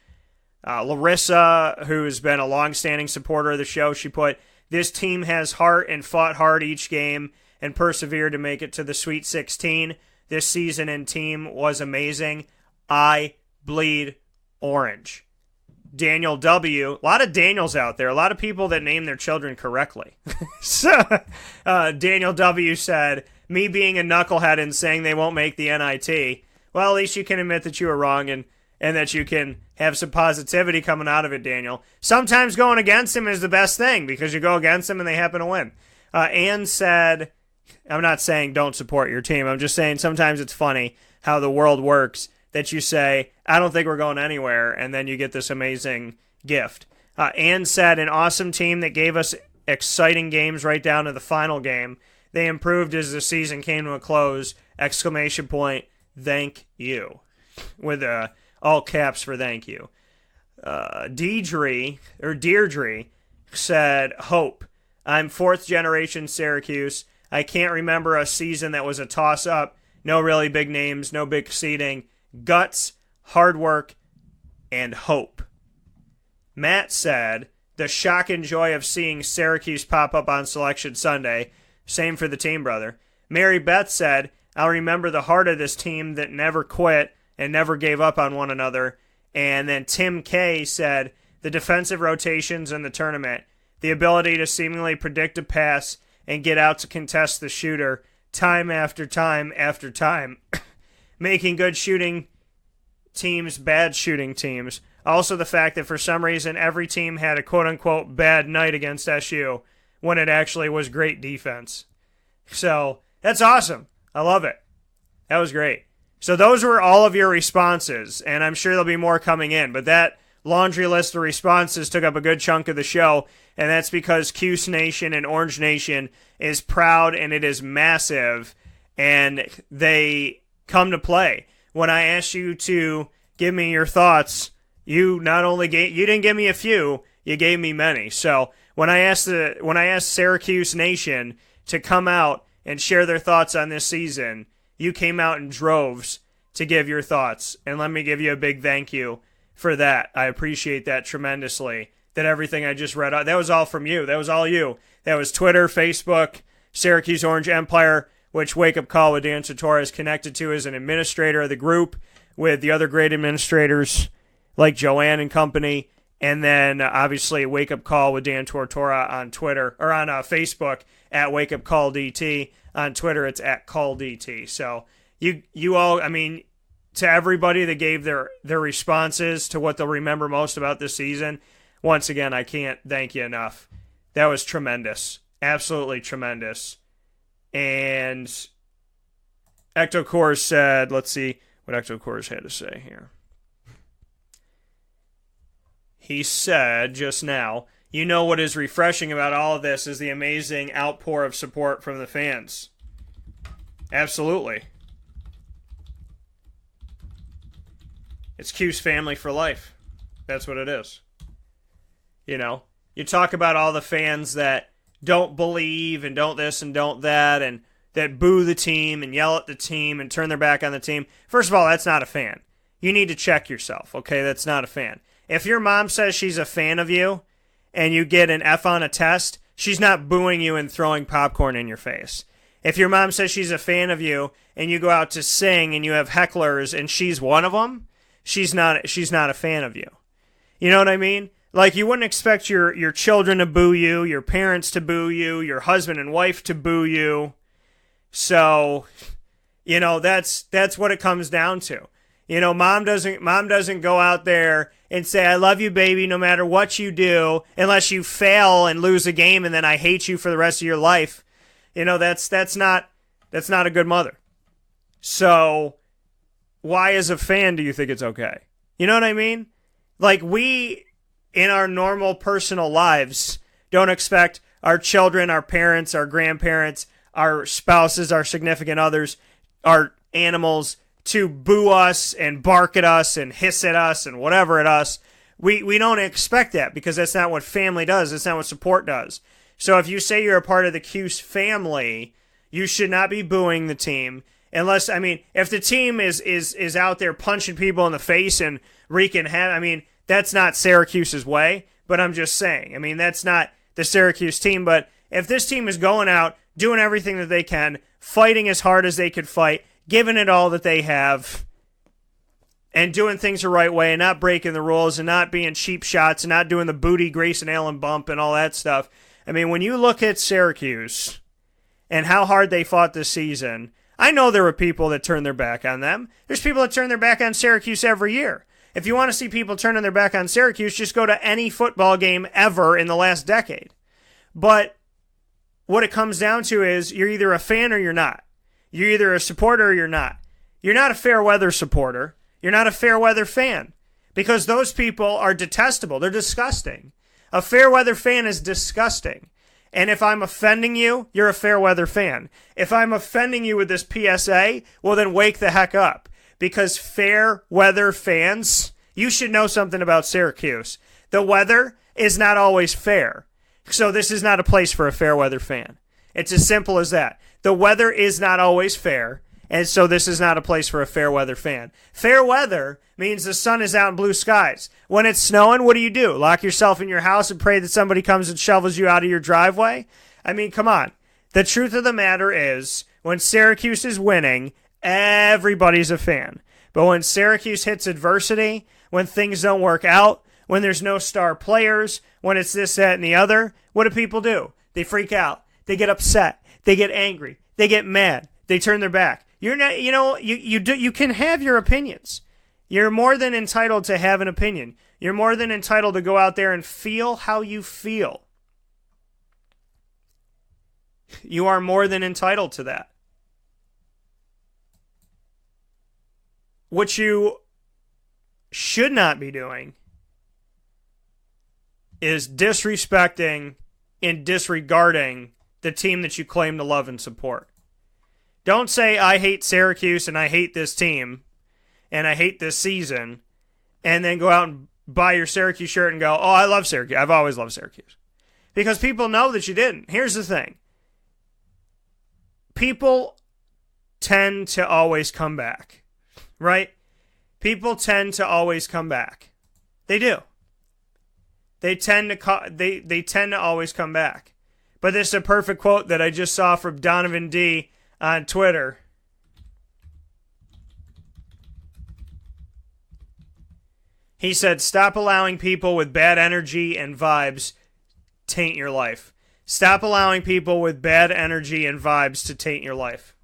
Larissa, who's been a long-standing supporter of the show, she put, this team has heart and fought hard each game and persevered to make it to the Sweet 16. This season and team was amazing. I bleed orange. Daniel W. A lot of Daniels out there. A lot of people that name their children correctly. So, Daniel W. said, me being a knucklehead and saying they won't make the NIT, well, at least you can admit that you were wrong and that you can have some positivity coming out of it, Daniel. Sometimes going against them is the best thing because you go against them and they happen to win. Ann said, I'm not saying don't support your team. I'm just saying sometimes it's funny how the world works that you say, I don't think we're going anywhere, and then you get this amazing gift. Ann said, an awesome team that gave us exciting games right down to the final game. They improved as the season came to a close. ! Thank you. With all caps for thank you. Deirdre said, hope. I'm fourth generation Syracuse. I can't remember a season that was a toss-up. No really big names, no big seeding. Guts, hard work, and hope. Matt said, the shock and joy of seeing Syracuse pop up on Selection Sunday. Same for the team, brother. Mary Beth said, I'll remember the heart of this team that never quit and never gave up on one another. And then Tim K said, the defensive rotations in the tournament, the ability to seemingly predict a pass and get out to contest the shooter time after time after time, making good shooting teams bad shooting teams. Also the fact that for some reason every team had a quote-unquote bad night against SU when it actually was great defense. So that's awesome. I love it. That was great. So those were all of your responses, and I'm sure there'll be more coming in, but that laundry list of responses took up a good chunk of the show, and that's because Cuse Nation and Orange Nation is proud and it is massive, and they come to play. When I asked you to give me your thoughts, you not only you didn't give me a few, you gave me many. So when I asked Syracuse Nation to come out and share their thoughts on this season, you came out in droves to give your thoughts, and let me give you a big thank you for that. I appreciate that tremendously. That everything I just read out, that was all from you. That was all you. That was Twitter, Facebook, Syracuse Orange Empire, which Wake Up Call with Dan Tortora is connected to as an administrator of the group with the other great administrators like Joanne and company. And then obviously Wake Up Call with Dan Tortora on Twitter, or on Facebook at Wake Up Call DT. On Twitter, it's at Call DT. So you all, I mean, to everybody that gave their responses to what they'll remember most about this season, once again, I can't thank you enough. That was tremendous. Absolutely tremendous. And Ecto Coors said, let's see what Ecto Coors had to say here. He said just now, you know what is refreshing about all of this is the amazing outpour of support from the fans. Absolutely. It's Cuse family for life. That's what it is. You know, you talk about all the fans that don't believe and don't this and don't that and that boo the team and yell at the team and turn their back on the team. First of all, that's not a fan. You need to check yourself, okay? That's not a fan. If your mom says she's a fan of you and you get an F on a test, She's not booing you and throwing popcorn in your face. If your mom says she's a fan of you and you go out to sing and you have hecklers and she's one of them, she's not a fan of you. You know what I mean? Like, you wouldn't expect your children to boo you, your parents to boo you, your husband and wife to boo you. So, you know, that's what it comes down to. You know, mom doesn't go out there and say, I love you, baby, no matter what you do, unless you fail and lose a game and then I hate you for the rest of your life. You know, that's not a good mother. So why as a fan do you think it's okay? You know what I mean? Like, we, in our normal personal lives, don't expect our children, our parents, our grandparents, our spouses, our significant others, our animals to boo us and bark at us and hiss at us and whatever at us. We don't expect that because that's not what family does. That's not what support does. So if you say you're a part of the Cuse family, you should not be booing the team unless, I mean, if the team is out there punching people in the face and wreaking havoc, I mean, that's not Syracuse's way, but I'm just saying. I mean, that's not the Syracuse team, but if this team is going out, doing everything that they can, fighting as hard as they could fight, giving it all that they have, and doing things the right way and not breaking the rules and not being cheap shots and not doing the booty Grayson Allen bump and all that stuff. I mean, when you look at Syracuse and how hard they fought this season, I know there were people that turned their back on them. There's people that turn their back on Syracuse every year. If you want to see people turning their back on Syracuse, just go to any football game ever in the last decade. But what it comes down to is you're either a fan or you're not. You're either a supporter or you're not. You're not a fair weather supporter. You're not a fair weather fan. Because those people are detestable. They're disgusting. A fair weather fan is disgusting. And if I'm offending you, you're a fair weather fan. If I'm offending you with this PSA, well then wake the heck up. Because fair weather fans, you should know something about Syracuse. The weather is not always fair. So this is not a place for a fair weather fan. It's as simple as that. The weather is not always fair, and so this is not a place for a fair weather fan. Fair weather means the sun is out and blue skies. When it's snowing, what do? Lock yourself in your house and pray that somebody comes and shovels you out of your driveway? I mean, come on. The truth of the matter is, when Syracuse is winning, everybody's a fan. But when Syracuse hits adversity, when things don't work out, when there's no star players, when it's this, that, and the other, what do people do? They freak out. They get upset. They get angry. They get mad. They turn their back. You're not, you know, you can have your opinions. You're more than entitled to have an opinion. You're more than entitled to go out there and feel how you feel. You are more than entitled to that. What you should not be doing is disrespecting and disregarding the team that you claim to love and support. Don't say, I hate Syracuse and I hate this team and I hate this season, and then go out and buy your Syracuse shirt and go, oh, I love Syracuse. I've always loved Syracuse. Because people know that you didn't. Here's the thing. People tend to always come back, right? People tend to always come back. They do. They tend to always come back. But this is a perfect quote that I just saw from Donovan D on Twitter. He said, stop allowing people with bad energy and vibes taint your life. Stop allowing people with bad energy and vibes to taint your life.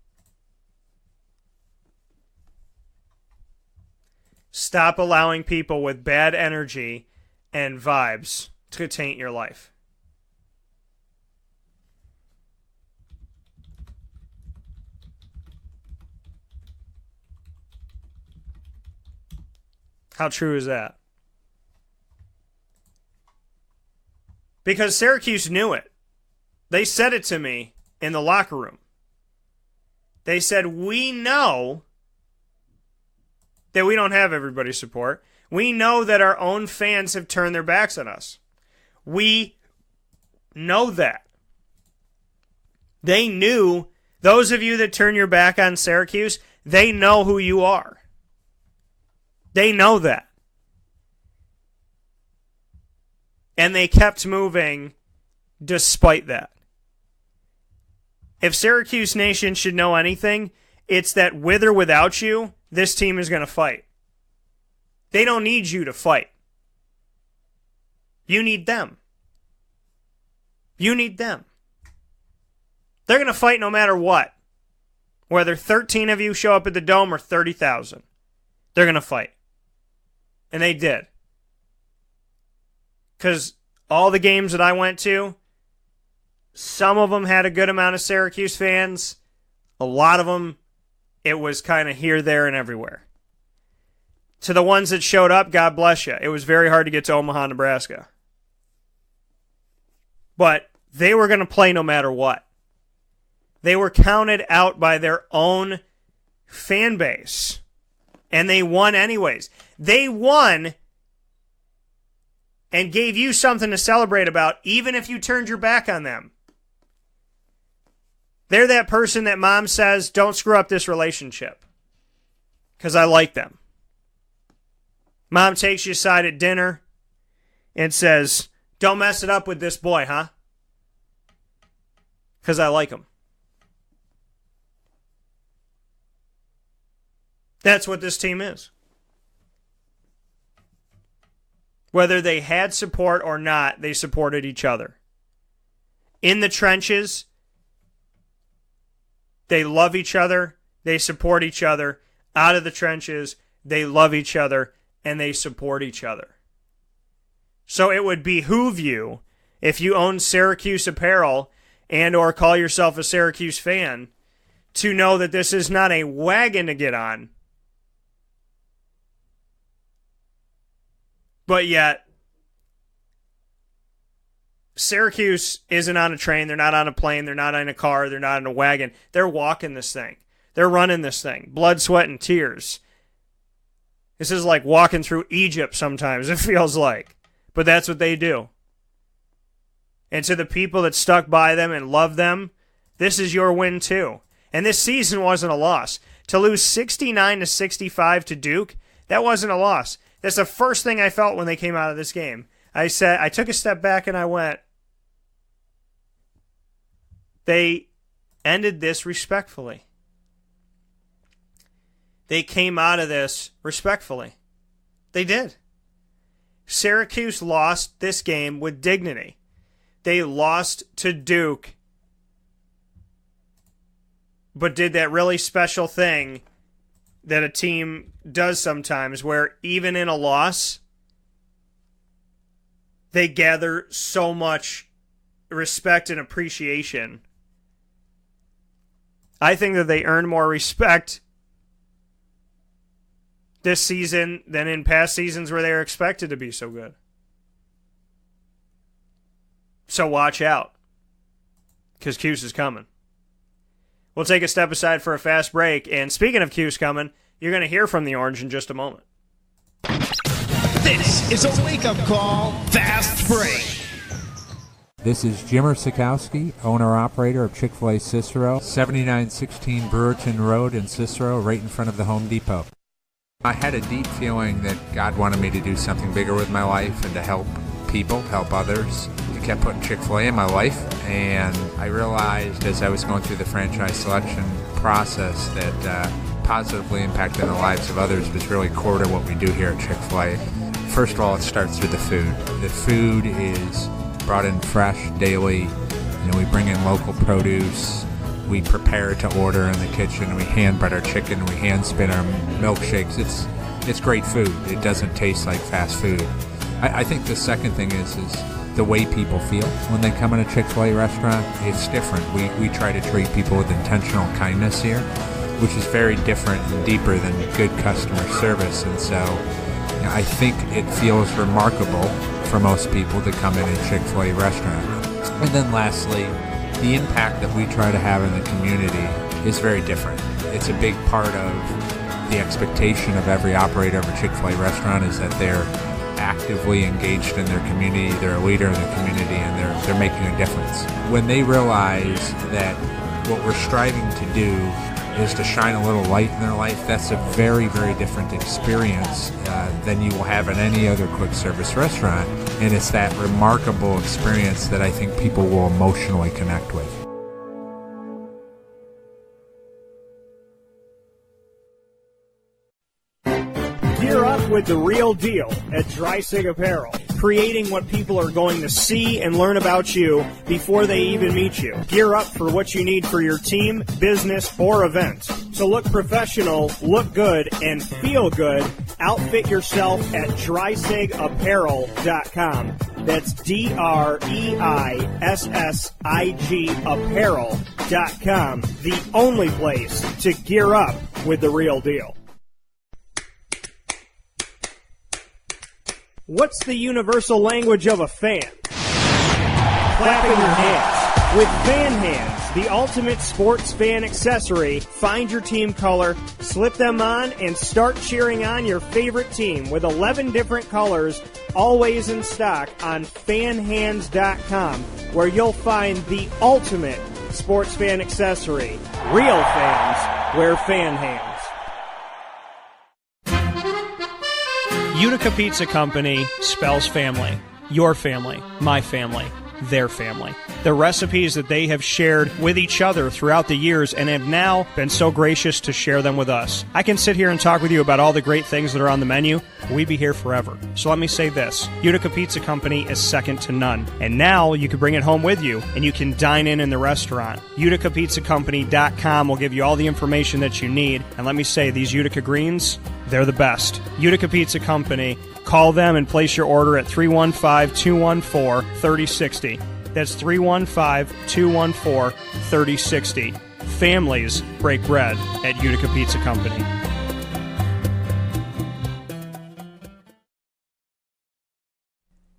Stop allowing people with bad energy and vibes to taint your life. How true is that? Because Syracuse knew it. They said it to me in the locker room. They said, we know that we don't have everybody's support. We know that our own fans have turned their backs on us. We know that. They knew, those of you that turn your back on Syracuse, they know who you are. They know that. And they kept moving despite that. If Syracuse Nation should know anything, it's that with or without you, this team is going to fight. They don't need you to fight. You need them. You need them. They're going to fight no matter what. Whether 13 of you show up at the Dome or 30,000. They're going to fight. And they did. Because all the games that I went to, some of them had a good amount of Syracuse fans. A lot of them, it was kind of here, there, and everywhere. To the ones that showed up, God bless you. It was very hard to get to Omaha, Nebraska. But they were going to play no matter what. They were counted out by their own fan base. And they won anyways. They won and gave you something to celebrate about, even if you turned your back on them. They're that person that mom says, don't screw up this relationship. Because I like them. Mom takes you aside at dinner and says, don't mess it up with this boy, huh? Because I like him. That's what this team is. Whether they had support or not, they supported each other. In the trenches, they love each other, they support each other. Out of the trenches, they love each other, and they support each other. So it would behoove you, if you own Syracuse apparel and or call yourself a Syracuse fan, to know that this is not a wagon to get on. But yet, Syracuse isn't on a train, they're not on a plane, they're not in a car, they're not in a wagon. They're walking this thing. They're running this thing. Blood, sweat, and tears. This is like walking through Egypt sometimes, it feels like. But that's what they do. And to the people that stuck by them and love them, this is your win too. And this season wasn't a loss. To lose 69-65 to Duke, that wasn't a loss. That's the first thing I felt when they came out of this game. I took a step back and I went, they ended this respectfully. They came out of this respectfully. They did. Syracuse lost this game with dignity. They lost to Duke, but did that really special thing that a team does sometimes, where even in a loss, they gather so much respect and appreciation. I think that they earn more respect this season than in past seasons where they were expected to be so good. So watch out, because Cuse is coming. We'll take a step aside for a fast break, and speaking of Cuse coming, you're going to hear from the Orange in just a moment. This is a wake-up call, fast break. This is Jimmer Sikowski, owner-operator of Chick-fil-A Cicero, 7916 Brewerton Road in Cicero, right in front of the Home Depot. I had a deep feeling that God wanted me to do something bigger with my life and to help people, help others. He kept putting Chick-fil-A in my life, and I realized as I was going through the franchise selection process that positively impacting the lives of others was really core to what we do here at Chick-fil-A. First of all, it starts with the food. The food is brought in fresh daily. We bring in local produce. We prepare to order in the kitchen. We hand bread our chicken. We hand spin our milkshakes. It's great food. It doesn't taste like fast food. I think the second thing is the way people feel when they come in a Chick-fil-A restaurant. It's different. We try to treat people with intentional kindness here, which is very different and deeper than good customer service. And so I think it feels remarkable for most people to come in a Chick-fil-A restaurant. And then lastly, the impact that we try to have in the community is very different. It's a big part of the expectation of every operator of a Chick-fil-A restaurant is that they're actively engaged in their community, they're a leader in the community, and they're making a difference. When they realize that what we're striving to do is to shine a little light in their life. That's a very, very different experience than you will have in any other quick service restaurant, and it's that remarkable experience that I think people will emotionally connect with. Gear up with the real deal at Dry Sig Apparel, creating what people are going to see and learn about you before they even meet you. Gear up for what you need for your team, business, or event. To look professional, look good, and feel good, outfit yourself at DrySigApparel.com. That's DREISSIG Apparel.com. The only place to gear up with the real deal. What's the universal language of a fan? Clapping your hands. With Fan Hands, the ultimate sports fan accessory, find your team color, slip them on, and start cheering on your favorite team with 11 different colors, always in stock on fanhands.com, where you'll find the ultimate sports fan accessory. Real fans wear Fan Hands. Utica Pizza Company spells family. Your family, my family, their family. The recipes that they have shared with each other throughout the years and have now been so gracious to share them with us. I can sit here and talk with you about all the great things that are on the menu. We'd be here forever. So let me say this. Utica Pizza Company is second to none. And now you can bring it home with you and you can dine in the restaurant. UticaPizzaCompany.com will give you all the information that you need. And let me say, these Utica greens, they're the best. Utica Pizza Company. Call them and place your order at 315-214-3060. That's 315-214-3060. Families break bread at Utica Pizza Company.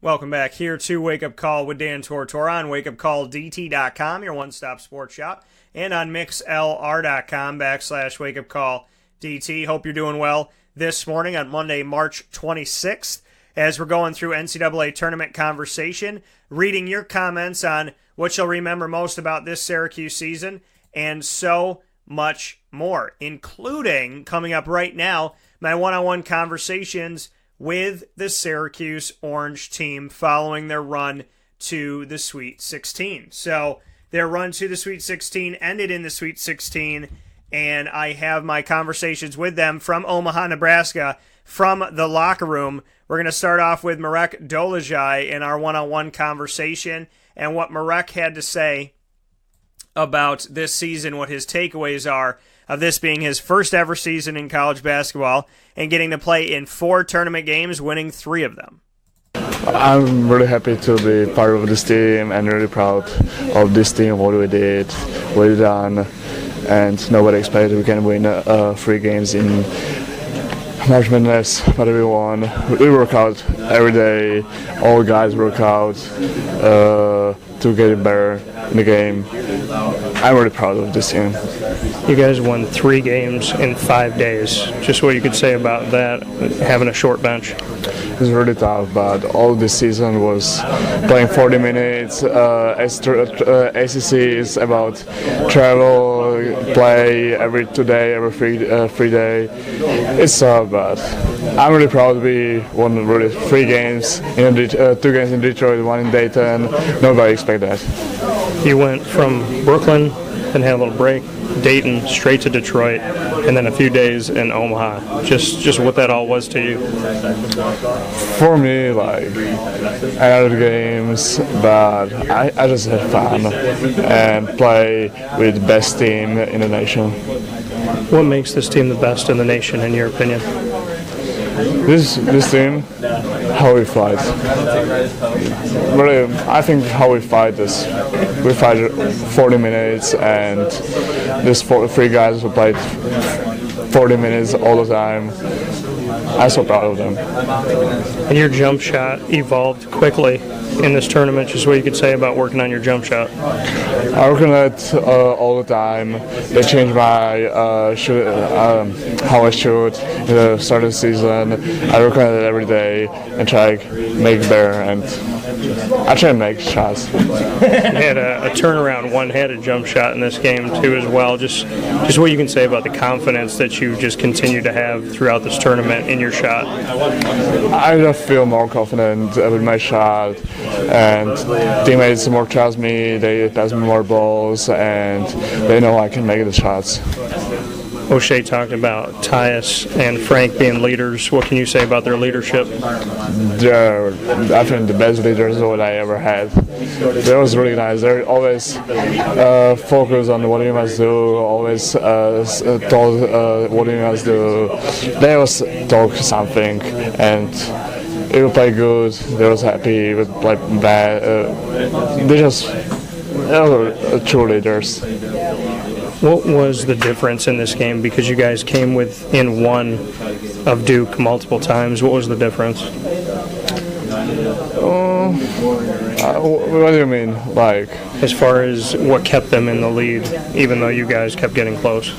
Welcome back here to Wake Up Call with Dan Tortora on wakeupcalldt.com, your one-stop sports shop, and on mixlr.com/wakeupcalldt. Hope you're doing well this morning on Monday, March 26th. As we're going through NCAA Tournament conversation, reading your comments on what you'll remember most about this Syracuse season, and so much more, including, coming up right now, my one-on-one conversations with the Syracuse Orange team following their run to the Sweet 16. So their run to the Sweet 16 ended in the Sweet 16, and I have my conversations with them from Omaha, Nebraska, from the locker room. We're going to start off with Marek Dolezaj in our one-on-one conversation and what Marek had to say about this season, what his takeaways are of this being his first ever season in college basketball and getting to play in 4 tournament games, winning 3 of them. I'm really happy to be part of this team and really proud of this team, what we did, what we done, and nobody expected we can win 3 games in March Madness, but we won. We work out every day. All guys work out to get better in the game. I'm really proud of this team. You guys won 3 games in 5 days. Just what you could say about that, having a short bench. It's really tough, but all this season was playing 40 minutes. ACC is about travel, play every 2 days, every free day. It's tough, but I'm really proud we won really 3 games, 2 games in Detroit, 1 in Dayton. Nobody expected that. You went from Brooklyn and had a little break, Dayton, straight to Detroit, and then a few days in Omaha. Just what that all was to you. For me, like, I had the games, but I just had fun and play with the best team in the nation. What makes this team the best in the nation, in your opinion? This team, how we fight. Really, I think how we fight is we fight 40 minutes, and these 3 guys who played 40 minutes all the time. I'm so proud of them. And your jump shot evolved quickly in this tournament. Just what you could say about working on your jump shot. I work on it all the time. They changed my how I shoot at the start of the season. I work on it every day and try to make it better. And I try to make shots. You had a turnaround one-handed jump shot in this game too as well. Just what you can say about the confidence that you just continue to have throughout this tournament in your shot. I just feel more confident with my shot, and teammates more trust me. They pass me more balls, and they know I can make the shots. Oshae talked about Tyus and Frank being leaders. What can you say about their leadership? They're, I think, the best leaders that I ever had. They was really nice. They're always focused on what you must do, always told what you must do. They always talk something, and it will play good. They was happy with play bad. They were true leaders. What was the difference in this game? Because you guys came within one of Duke multiple times. What was the difference? What do you mean? Like, as far as what kept them in the lead, even though you guys kept getting close?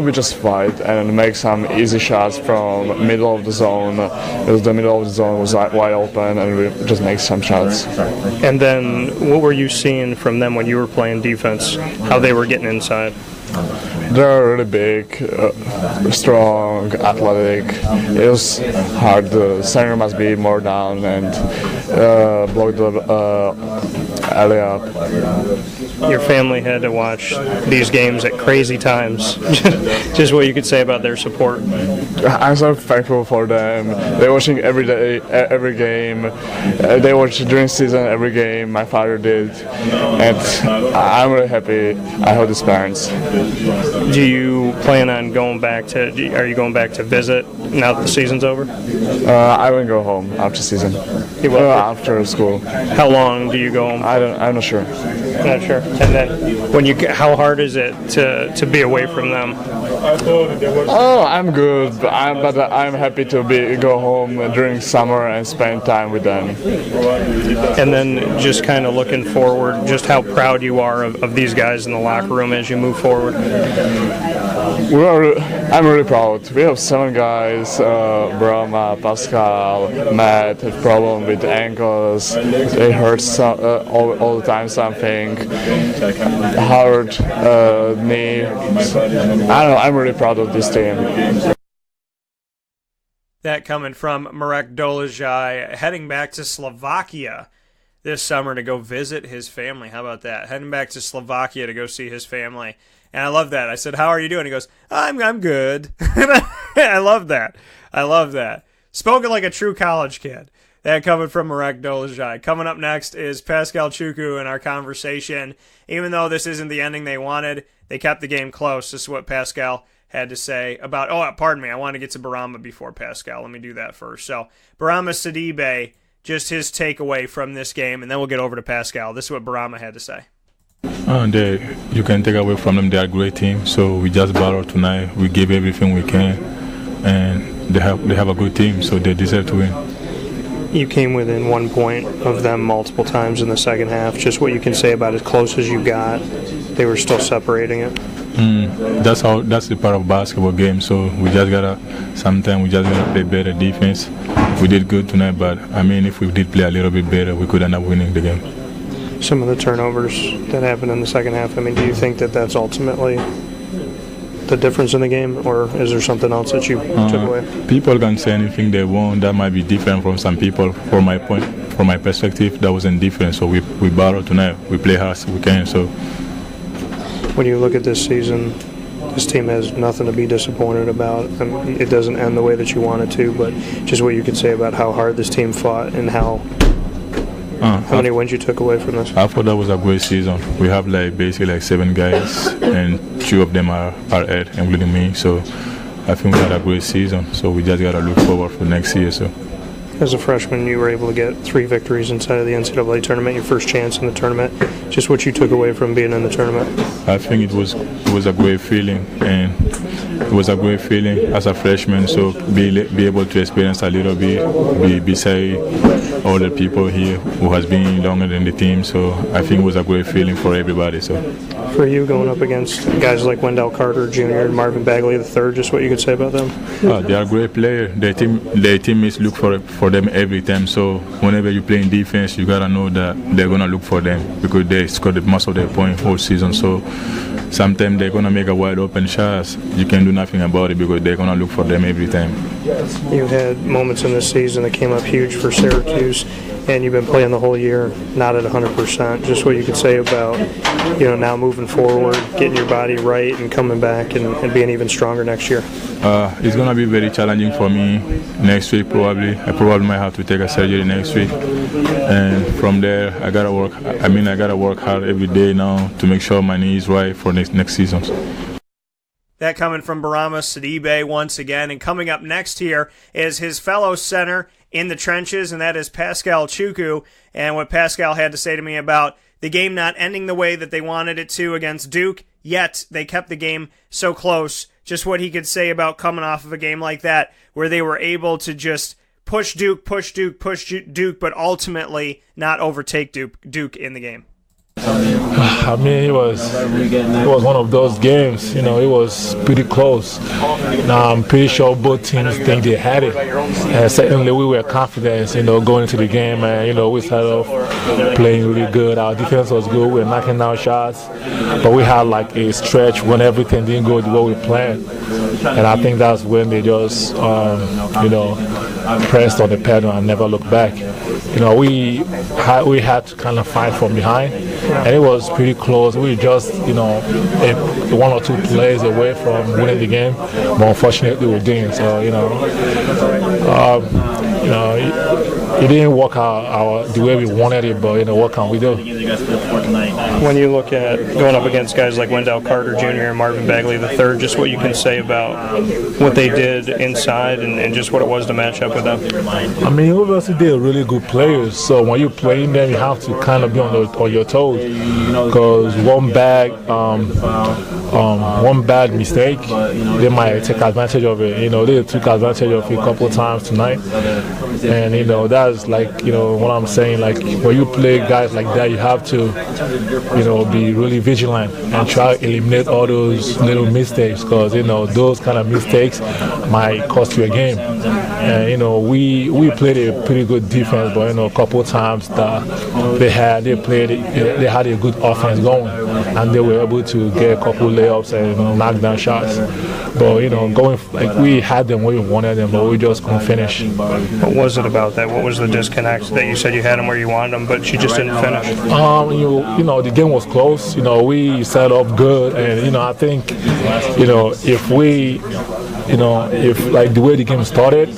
We just fight and make some easy shots from middle of the zone. Because the middle of the zone was wide open, and we just make some shots. And then, what were you seeing from them when you were playing defense? How they were getting inside? They're really big, strong, athletic. It was hard. The center must be more down and block the alley up. Your family had to watch these games at crazy times. Just what you could say about their support. I'm so thankful for them. They're watching every day, every game. They watch during season every game. My father did, and I'm really happy. I have these parents. Do you plan on going back to? Are you going back to visit now that the season's over? I will go home after season. You will after school. How long do you go home? I'm not sure. Not sure. And then, how hard is it to be away from them? Oh, I'm good, but I'm happy to go home during summer and spend time with them. And then, just kind of looking forward, just how proud you are of these guys in the locker room as you move forward. I'm really proud. We have 7 guys, Bourama, Paschal, Matt, have problem with ankles. They hurt all the time something. Howard, knee. I don't know, I'm really proud of this team. That coming from Marek Dolezaj, heading back to Slovakia this summer to go visit his family. How about that? Heading back to Slovakia to go see his family. And I love that. I said, "How are you doing?" He goes, I'm good." I love that. I love that. Spoken like a true college kid. That coming from Marek Dolezaj. Coming up next is Paschal Chukwu in our conversation. Even though this isn't the ending they wanted, they kept the game close. This is what Paschal had to say about, pardon me, I want to get to Bourama before Paschal. Let me do that first. So, Bourama Sidibe, just his takeaway from this game, and then we'll get over to Paschal. This is what Bourama had to say. You can take away from them, they are a great team. So we just battled tonight. We gave everything we can, and they have a good team, so they deserve to win. You came within 1 point of them multiple times in the second half. Just what you can say about as close as you got, they were still separating it. That's the part of basketball game. So sometimes we just gotta play better defense. We did good tonight, but if we did play a little bit better, we could end up winning the game. Some of the turnovers that happened in the second half, do you think that that's ultimately the difference in the game, or is there something else that you took away? People can say anything they want. That might be different from some people. From my perspective, that wasn't different. So we battled tonight. We play hard as we can. So when you look at this season, this team has nothing to be disappointed about. It doesn't end the way that you want it to, but just what you can say about how hard this team fought and how many wins you took away from this? I thought that was a great season. We have basically 7 guys, and 2 of them are Ed, including me. So I think we had a great season. So we just gotta look forward for next year. So as a freshman, you were able to get 3 victories inside of the NCAA tournament, your first chance in the tournament. Just what you took away from being in the tournament? I think it was a great feeling, and it was a great feeling as a freshman. So be able to experience a little bit, be beside all the people here who has been longer than the team. So I think it was a great feeling for everybody. So for you, going up against guys like Wendell Carter Jr. and Marvin Bagley III, just what you could say about them? They are great players. Their teammates look for them every time. So whenever you play in defense, you gotta know that they're gonna look for them because they scored most of their points whole season. So sometimes they're gonna make a wide open shot. You can do nothing about it because they're gonna look for them every time. You had moments in this season that came up huge for Syracuse, and you've been playing the whole year not at 100%. Just what you could say about, now moving forward, getting your body right and coming back and being even stronger next year. It's gonna be very challenging for me next week probably. I probably might have to take a surgery next week, and from there I gotta work hard every day now to make sure my knee is right for next season. That coming from Bourama Sidibe once again. And coming up next here is his fellow center in the trenches, and that is Paschal Chukwu. And what Paschal had to say to me about the game not ending the way that they wanted it to against Duke, yet they kept the game so close. Just what he could say about coming off of a game like that, where they were able to just push Duke, but ultimately not overtake Duke in the game. I mean, it was one of those games. It was pretty close. Now I'm pretty sure both teams think they had it, and certainly we were confident. Going into the game, and we started off playing really good. Our defense was good. We were knocking down shots, but we had like a stretch when everything didn't go the way we planned, and I think that's when they just pressed on the pedal and never looked back. We had to kind of fight from behind, and it was pretty close. We were just, one or two plays away from winning the game, but unfortunately we didn't. So, it didn't work out the way we wanted it, but what can we do? When you look at going up against guys like Wendell Carter Jr. and Marvin Bagley III, just what you can say about what they did inside and just what it was to match up with them? I mean, obviously they're really good players, so when you're playing them, you have to kind of be on your toes, because one bad mistake, they might take advantage of it. They took advantage of it a couple of times tonight, and that's like what I'm saying. Like when you play guys like that, you have to be really vigilant and try to eliminate all those little mistakes, because those kind of mistakes might cost you a game. And we played a pretty good defense, but a couple of times that they had a good offense going, and they were able to get a couple layups and knock down shots. But going like we had them where we wanted them, but we just couldn't finish. What was it about that? What was the disconnect that you said you had them where you wanted them, but you just didn't finish? The game was close. We set up good, and I think if we if like the way the game started,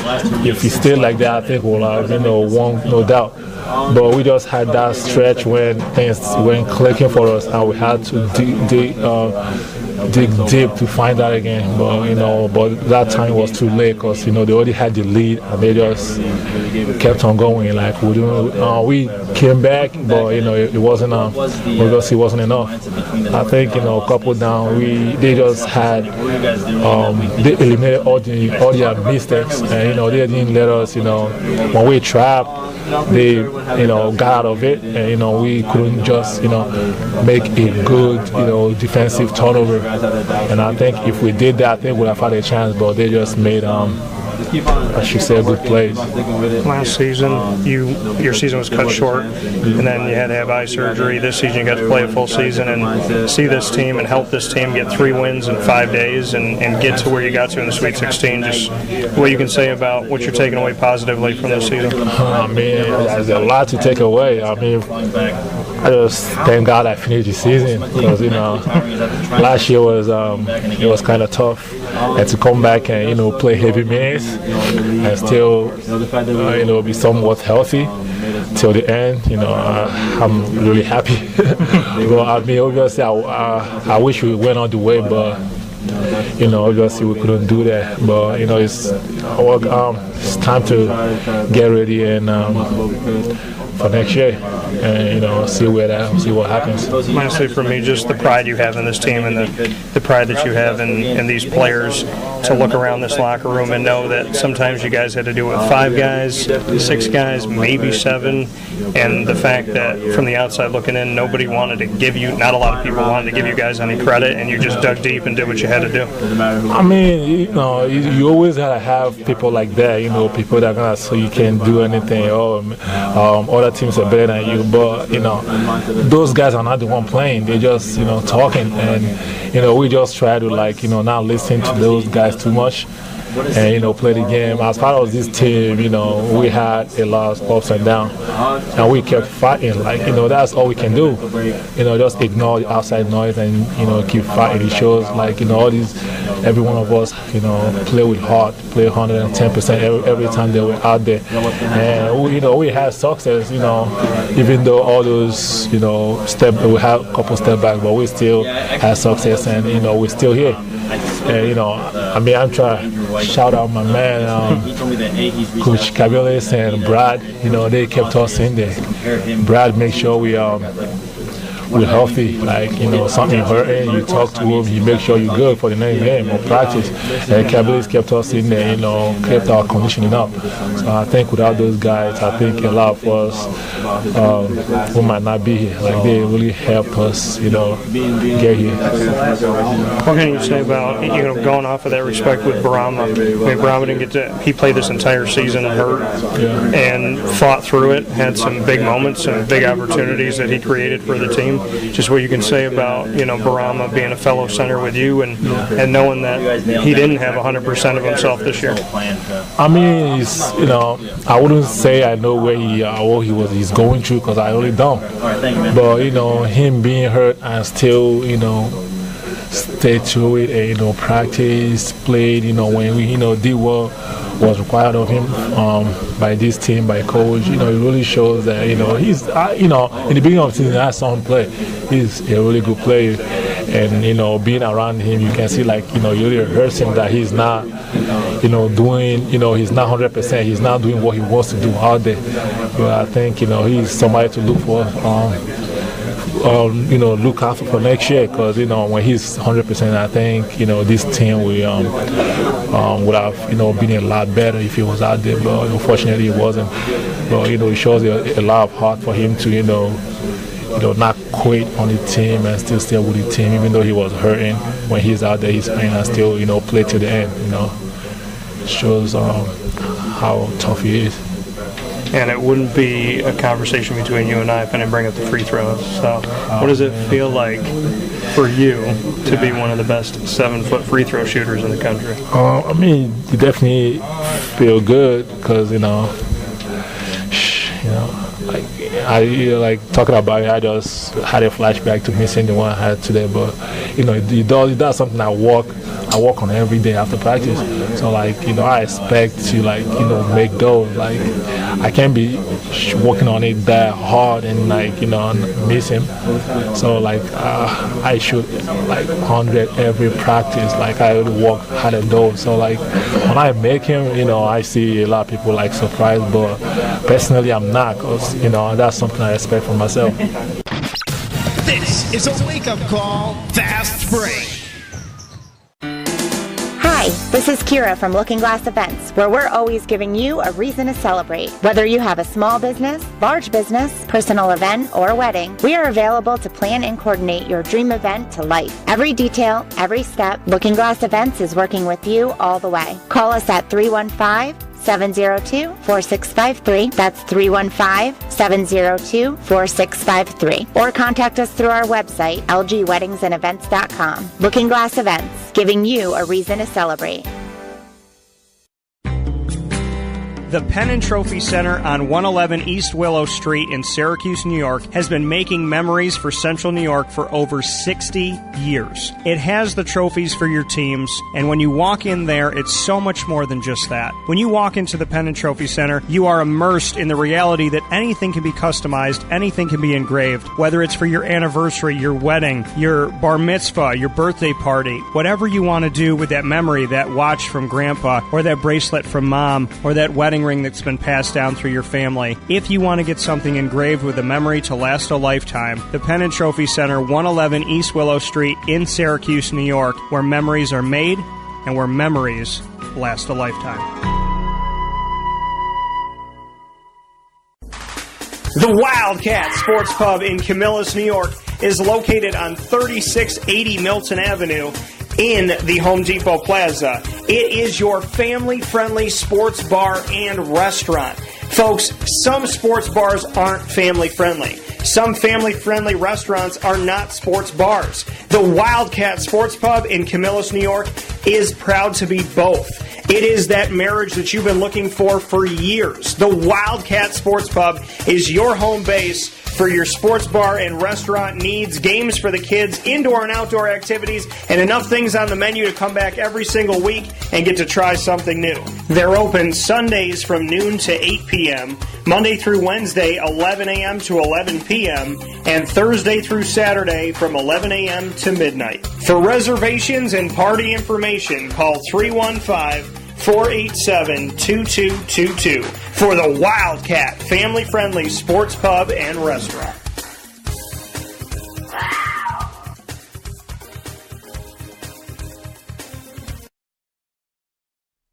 if we stayed like that, I think we'll have won, no doubt. But we just had that stretch when things weren't clicking for us, and we had to dig deep to find that again. But that time was too late, because they already had the lead and they just kept on going. Like we came back, but it wasn't obviously it wasn't enough. I think a couple down, they just had they eliminated all their mistakes, and they didn't let us. When we trapped, they got out of it, and we couldn't just make a good defensive turnover. And I think if we did that, I think we'd have had a chance, but they just made I should say good plays. Last season, your season was cut short, and then you had to have eye surgery. This season, you got to play a full season and see this team and help this team get 3 wins in 5 days and get to where you got to in the Sweet 16. Just what you can say about what you're taking away positively from this season. I mean, there's a lot to take away. I mean, I just thank God I finished the season, because last year was kind of tough, and to come back and play heavy minutes and still be somewhat healthy till the end, I'm really happy. Well, I mean, obviously I wish we went on the way, but obviously we couldn't do that. But it's time to get ready and for next year, and see what happens. Honestly, for me, just the pride you have in this team and the pride that you have in these players, to look around this locker room and know that sometimes you guys had to do it with 5 guys, 6 guys, maybe 7, and the fact that from the outside looking in, nobody wanted to give you, not a lot of people wanted to give you guys any credit, and you just dug deep and did what you had to do. I mean, you always gotta have people like that, people that are gonna say you can't do anything, other teams are better than you, but those guys are not the one playing, they're just talking, and we just try to not listen to those guys too much, and play the game. As part of this team, we had a lot of ups and downs, and we kept fighting. That's all we can do. Just ignore the outside noise and keep fighting. It shows every one of us play with heart, play 110% every time that we're out there, and we had success. Even though all those we had a couple step back, but we still had success, and we're still here. I'm trying to shout out my man, Coach Cabeles and Brad. They kept us in there. Brad made sure we're healthy, something hurting, you talk to him, he makes sure you're good for the next game or practice. And Cabeles kept us in there, kept our conditioning up. So I think without those guys, I think a lot of us we might not be here. They really helped us, get here. What can you say about going off of that respect with Bourama? Bourama didn't he played this entire season hurt and fought through it, had some big moments and big opportunities that he created for the team. Just what you can say about Bourama being a fellow center with you and knowing that he didn't have 100% of himself this year. I mean, I wouldn't say I know what he's going through, because I really don't. But him being hurt and still stay through it and practice, played. When we did what was required of him by this team, by coach. It really shows that he's in the beginning of the season I saw him play. He's a really good player, and being around him, you can see it really hurts him that he's not doing he's not 100%. He's not doing what he wants to do out there. But I think he's somebody to look for. Look out for next year, because when he's 100%, I think this team would have been a lot better if he was out there, but unfortunately he wasn't. But it shows a lot of heart for him to not quit on the team and still stay with the team, even though he was hurting. When he's out there, he's playing and still play to the end. It shows how tough he is. And it wouldn't be a conversation between you and I if I didn't bring up the free throws. So what does it feel like for you to be one of the best 7-foot free throw shooters in the country? I mean, you definitely feel good, because talking about it, I just had a flashback to missing the one I had today. But it does something I work on every day after practice. So I expect to make those. I can't be working on it that hard and miss him. So I shoot 100 every practice. I really work hard at those. So when I make him, I see a lot of people surprised, but personally I'm not, because that's something I expect from myself. This is a wake-up call fast break. Hi, this is Kira from Looking Glass Events, where we're always giving you a reason to celebrate. Whether you have a small business, large business, personal event, or wedding, we are available to plan and coordinate your dream event to life. Every detail, every step, Looking Glass Events is working with you all the way. Call us at 315-702-4653. That's 315-702-4653. Or contact us through our website, lgweddingsandevents.com. Looking Glass Events, giving you a reason to celebrate. The Penn and Trophy Center on 111 East Willow Street in Syracuse, New York, has been making memories for Central New York for over 60 years. It has the trophies for your teams, and when you walk in there, it's so much more than just that. When you walk into the Penn and Trophy Center, you are immersed in the reality that anything can be customized, anything can be engraved, whether it's for your anniversary, your wedding, your bar mitzvah, your birthday party, whatever you want to do with that memory, that watch from Grandpa, or that bracelet from Mom, or that wedding wedding ring that's been passed down through your family. If you want to get something engraved with a memory to last a lifetime, the Pen and Trophy Center, 111 East Willow Street in Syracuse, New York, where memories are made and where memories last a lifetime. The Wildcat Sports Pub in Camillus, New York is located on 3680 Milton Avenue in the Home Depot Plaza. It is your family-friendly sports bar and restaurant. Folks, some sports bars aren't family-friendly. Some family-friendly restaurants are not sports bars. The Wildcat Sports Pub in Camillus, New York is proud to be both. It is that marriage that you've been looking for years. The Wildcat Sports Pub is your home base for your sports bar and restaurant needs, games for the kids, indoor and outdoor activities, and enough things on the menu to come back every single week and get to try something new. They're open Sundays from noon to 8 p.m., Monday through Wednesday, 11 a.m. to 11 p.m., and Thursday through Saturday from 11 a.m. to midnight. For reservations and party information, call 315-487-2222 for the Wildcat family-friendly sports pub and restaurant.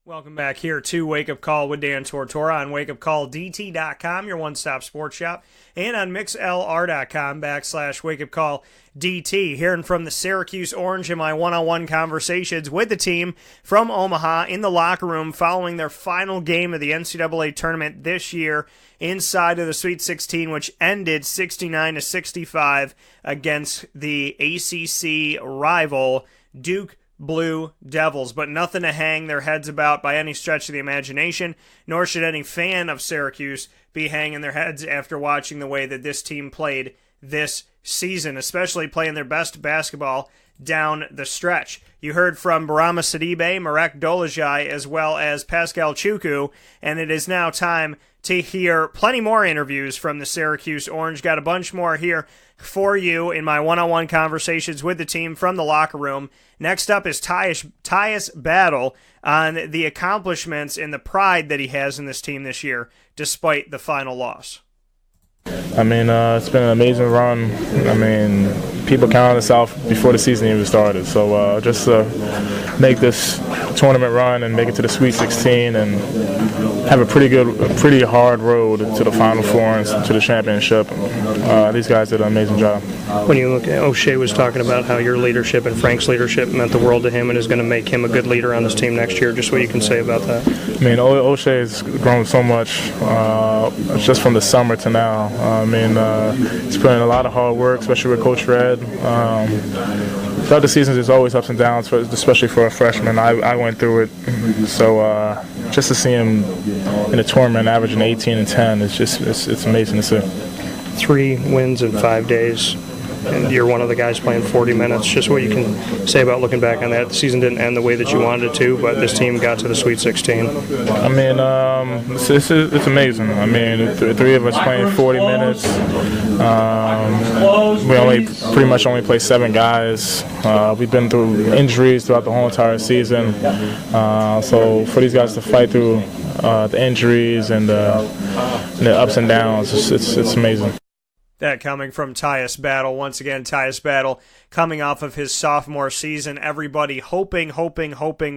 Welcome back here to Wake Up Call with Dan Tortora on wakeupcalldt.com, your one-stop sports shop, and on mixlr.com/wakeupcalldt. Hearing from the Syracuse Orange in my one-on-one conversations with the team from Omaha in the locker room following their final game of the NCAA Tournament this year inside of the Sweet 16, which ended 69-65 against the ACC rival Duke Blue Devils, but nothing to hang their heads about by any stretch of the imagination, nor should any fan of Syracuse be hanging their heads after watching the way that this team played this season, especially playing their best basketball down the stretch. You heard from Bourama Sidibe, Marek Dolezaj, as well as Paschal Chukwu, and it is now time to hear plenty more interviews from the Syracuse Orange. Got a bunch more here for you in my one-on-one conversations with the team from the locker room. Next up is Tyus Battle on the accomplishments and the pride that he has in this team this year, despite the final loss. I mean, it's been an amazing run. I mean, people counted us out before the season even started. So just to make this tournament run and make it to the Sweet 16 and have a pretty hard road to the Final Four and to the championship. These guys did an amazing job. When you look at Oshae was talking about how your leadership and Frank's leadership meant the world to him and is going to make him a good leader on this team next year. Just what you can say about that. I mean, Oshae has grown so much just from the summer to now. I mean, he's put in a lot of hard work, especially with Coach Red. Throughout the season, there's always ups and downs, especially for a freshman. I went through it, so just to see him in a tournament averaging 18 and 10, it's amazing to see. 3 wins in 5 days, and you're one of the guys playing 40 minutes. Just what you can say about looking back on that. The season didn't end the way that you wanted it to, but this team got to the Sweet 16. I mean, it's amazing. I mean, the 3 of us playing 40 minutes. We pretty much only play 7 guys. We've been through injuries throughout the whole entire season. So for these guys to fight through the injuries and the ups and downs, it's amazing. That coming from Tyus Battle. Once again, Tyus Battle coming off of his sophomore season. Everybody hoping,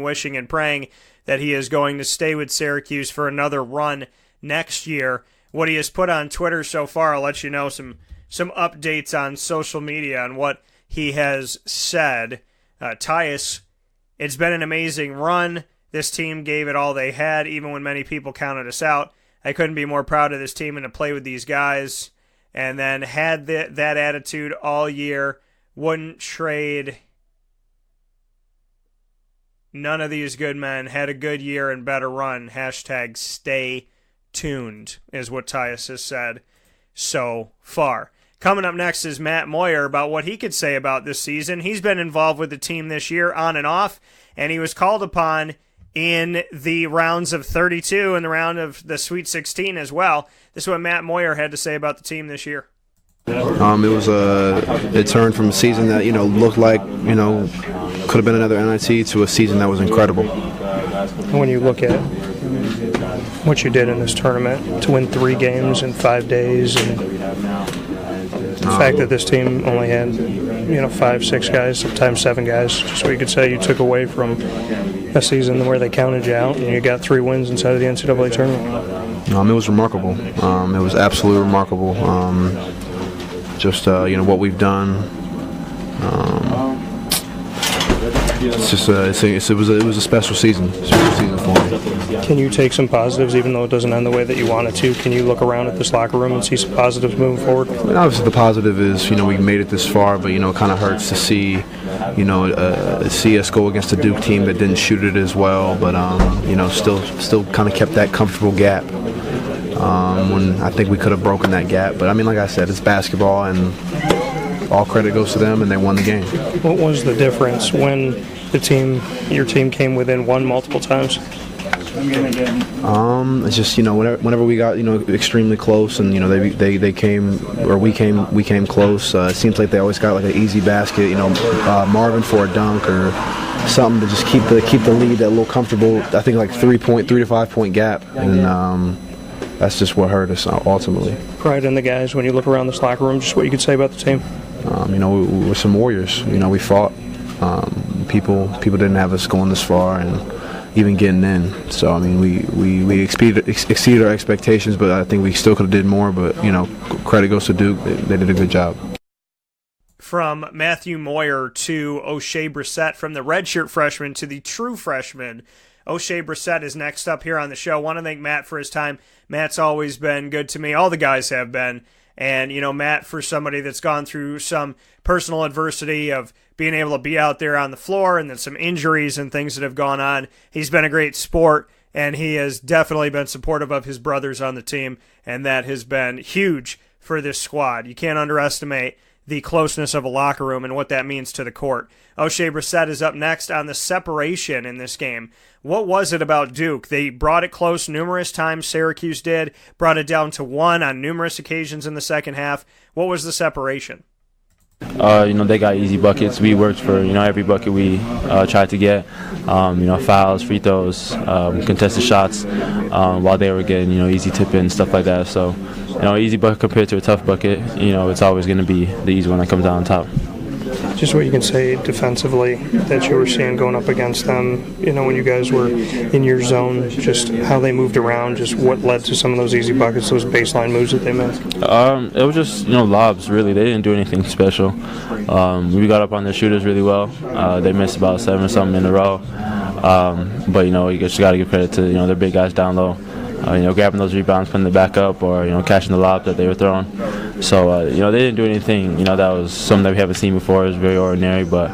wishing, and praying that he is going to stay with Syracuse for another run next year. What he has put on Twitter so far, I'll let you know some updates on social media on what he has said. Tyus, it's been an amazing run. This team gave it all they had, even when many people counted us out. I couldn't be more proud of this team and to play with these guys. And then had that attitude all year, wouldn't trade none of these good men, had a good year and better run. # stay tuned is what Tyus has said so far. Coming up next is Matt Moyer about what he could say about this season. He's been involved with the team this year on and off, and he was called upon in the rounds of 32 and the round of the Sweet 16 as well. This is what Matt Moyer had to say about the team this year. It turned from a season that looked like could have been another NIT to a season that was incredible. When you look at what you did in this tournament to win 3 games in 5 days, and the fact that this team only had 5, 6 guys, sometimes 7 guys, just what you could say you took away from a season where they counted you out and you got 3 wins inside of the NCAA tournament. It was remarkable. It was absolutely remarkable. What we've done. It's just it was a special season for me. Can you take some positives, even though it doesn't end the way that you want it to? Can you look around at this locker room and see some positives moving forward? I mean, obviously the positive is we made it this far, but it kind of hurts to see see us go against a Duke team that didn't shoot it as well, but still kind of kept that comfortable gap. When I think we could have broken that gap, but I mean, like I said, it's basketball, and all credit goes to them, and they won the game. What was the difference when your team came within 1 multiple times? It's just whenever we got extremely close, and they came, or we came close. It seems like they always got like an easy basket, Marvin for a dunk or something to just keep the lead that little comfortable. I think like 3 to 5 point gap, and that's just what hurt us ultimately. Pride in the guys when you look around this locker room. Just what you could say about the team. We're some warriors. We fought. People didn't have us going this far and even getting in. So I mean, we exceeded our expectations, but I think we still could have did more. But credit goes to Duke. They did a good job. From Matthew Moyer to Oshae Brissett, from the redshirt freshman to the true freshman, Oshae Brissett is next up here on the show. Want to thank Matt for his time. Matt's always been good to me. All the guys have been. And, Matt, for somebody that's gone through some personal adversity of being able to be out there on the floor and then some injuries and things that have gone on, he's been a great sport, and he has definitely been supportive of his brothers on the team, and that has been huge for this squad. You can't underestimate the closeness of a locker room and what that means to the court. Oshae Brissett is up next on the separation in this game. What was it about Duke? They brought it close numerous times. Syracuse did. Brought it down to 1 on numerous occasions in the second half. What was the separation? They got easy buckets. We worked for every bucket we tried to get. Fouls, free throws, contested shots, while they were getting easy tip-ins, stuff like that. So easy bucket compared to a tough bucket, it's always going to be the easy one that comes down on top. Just what you can say defensively that you were seeing going up against them, when you guys were in your zone, just how they moved around, just what led to some of those easy buckets, those baseline moves that they made? It was just, lobs, really. They didn't do anything special. We got up on their shooters really well. They missed about 7 or something in a row. But, you just got to give credit to, their big guys down low. Grabbing those rebounds, putting it back up, or catching the lob that they were throwing. So they didn't do anything. That was something that we haven't seen before. It was very ordinary, but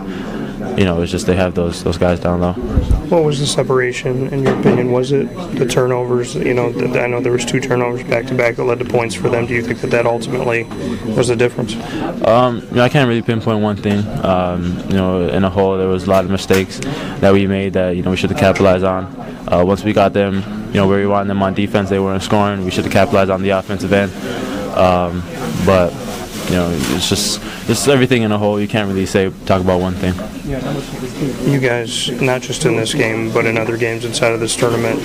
it's just they have those guys down low. What was the separation in your opinion? Was it the turnovers? I know there was 2 turnovers back to back that led to points for them. Do you think that ultimately was the difference? I can't really pinpoint one thing. In a whole, there was a lot of mistakes that we made that we should have capitalized on. Once we got them, where we wanted them on defense, they weren't scoring. We should have capitalized on the offensive end. But it's just everything in a whole. You can't really talk about one thing. You guys, not just in this game, but in other games inside of this tournament,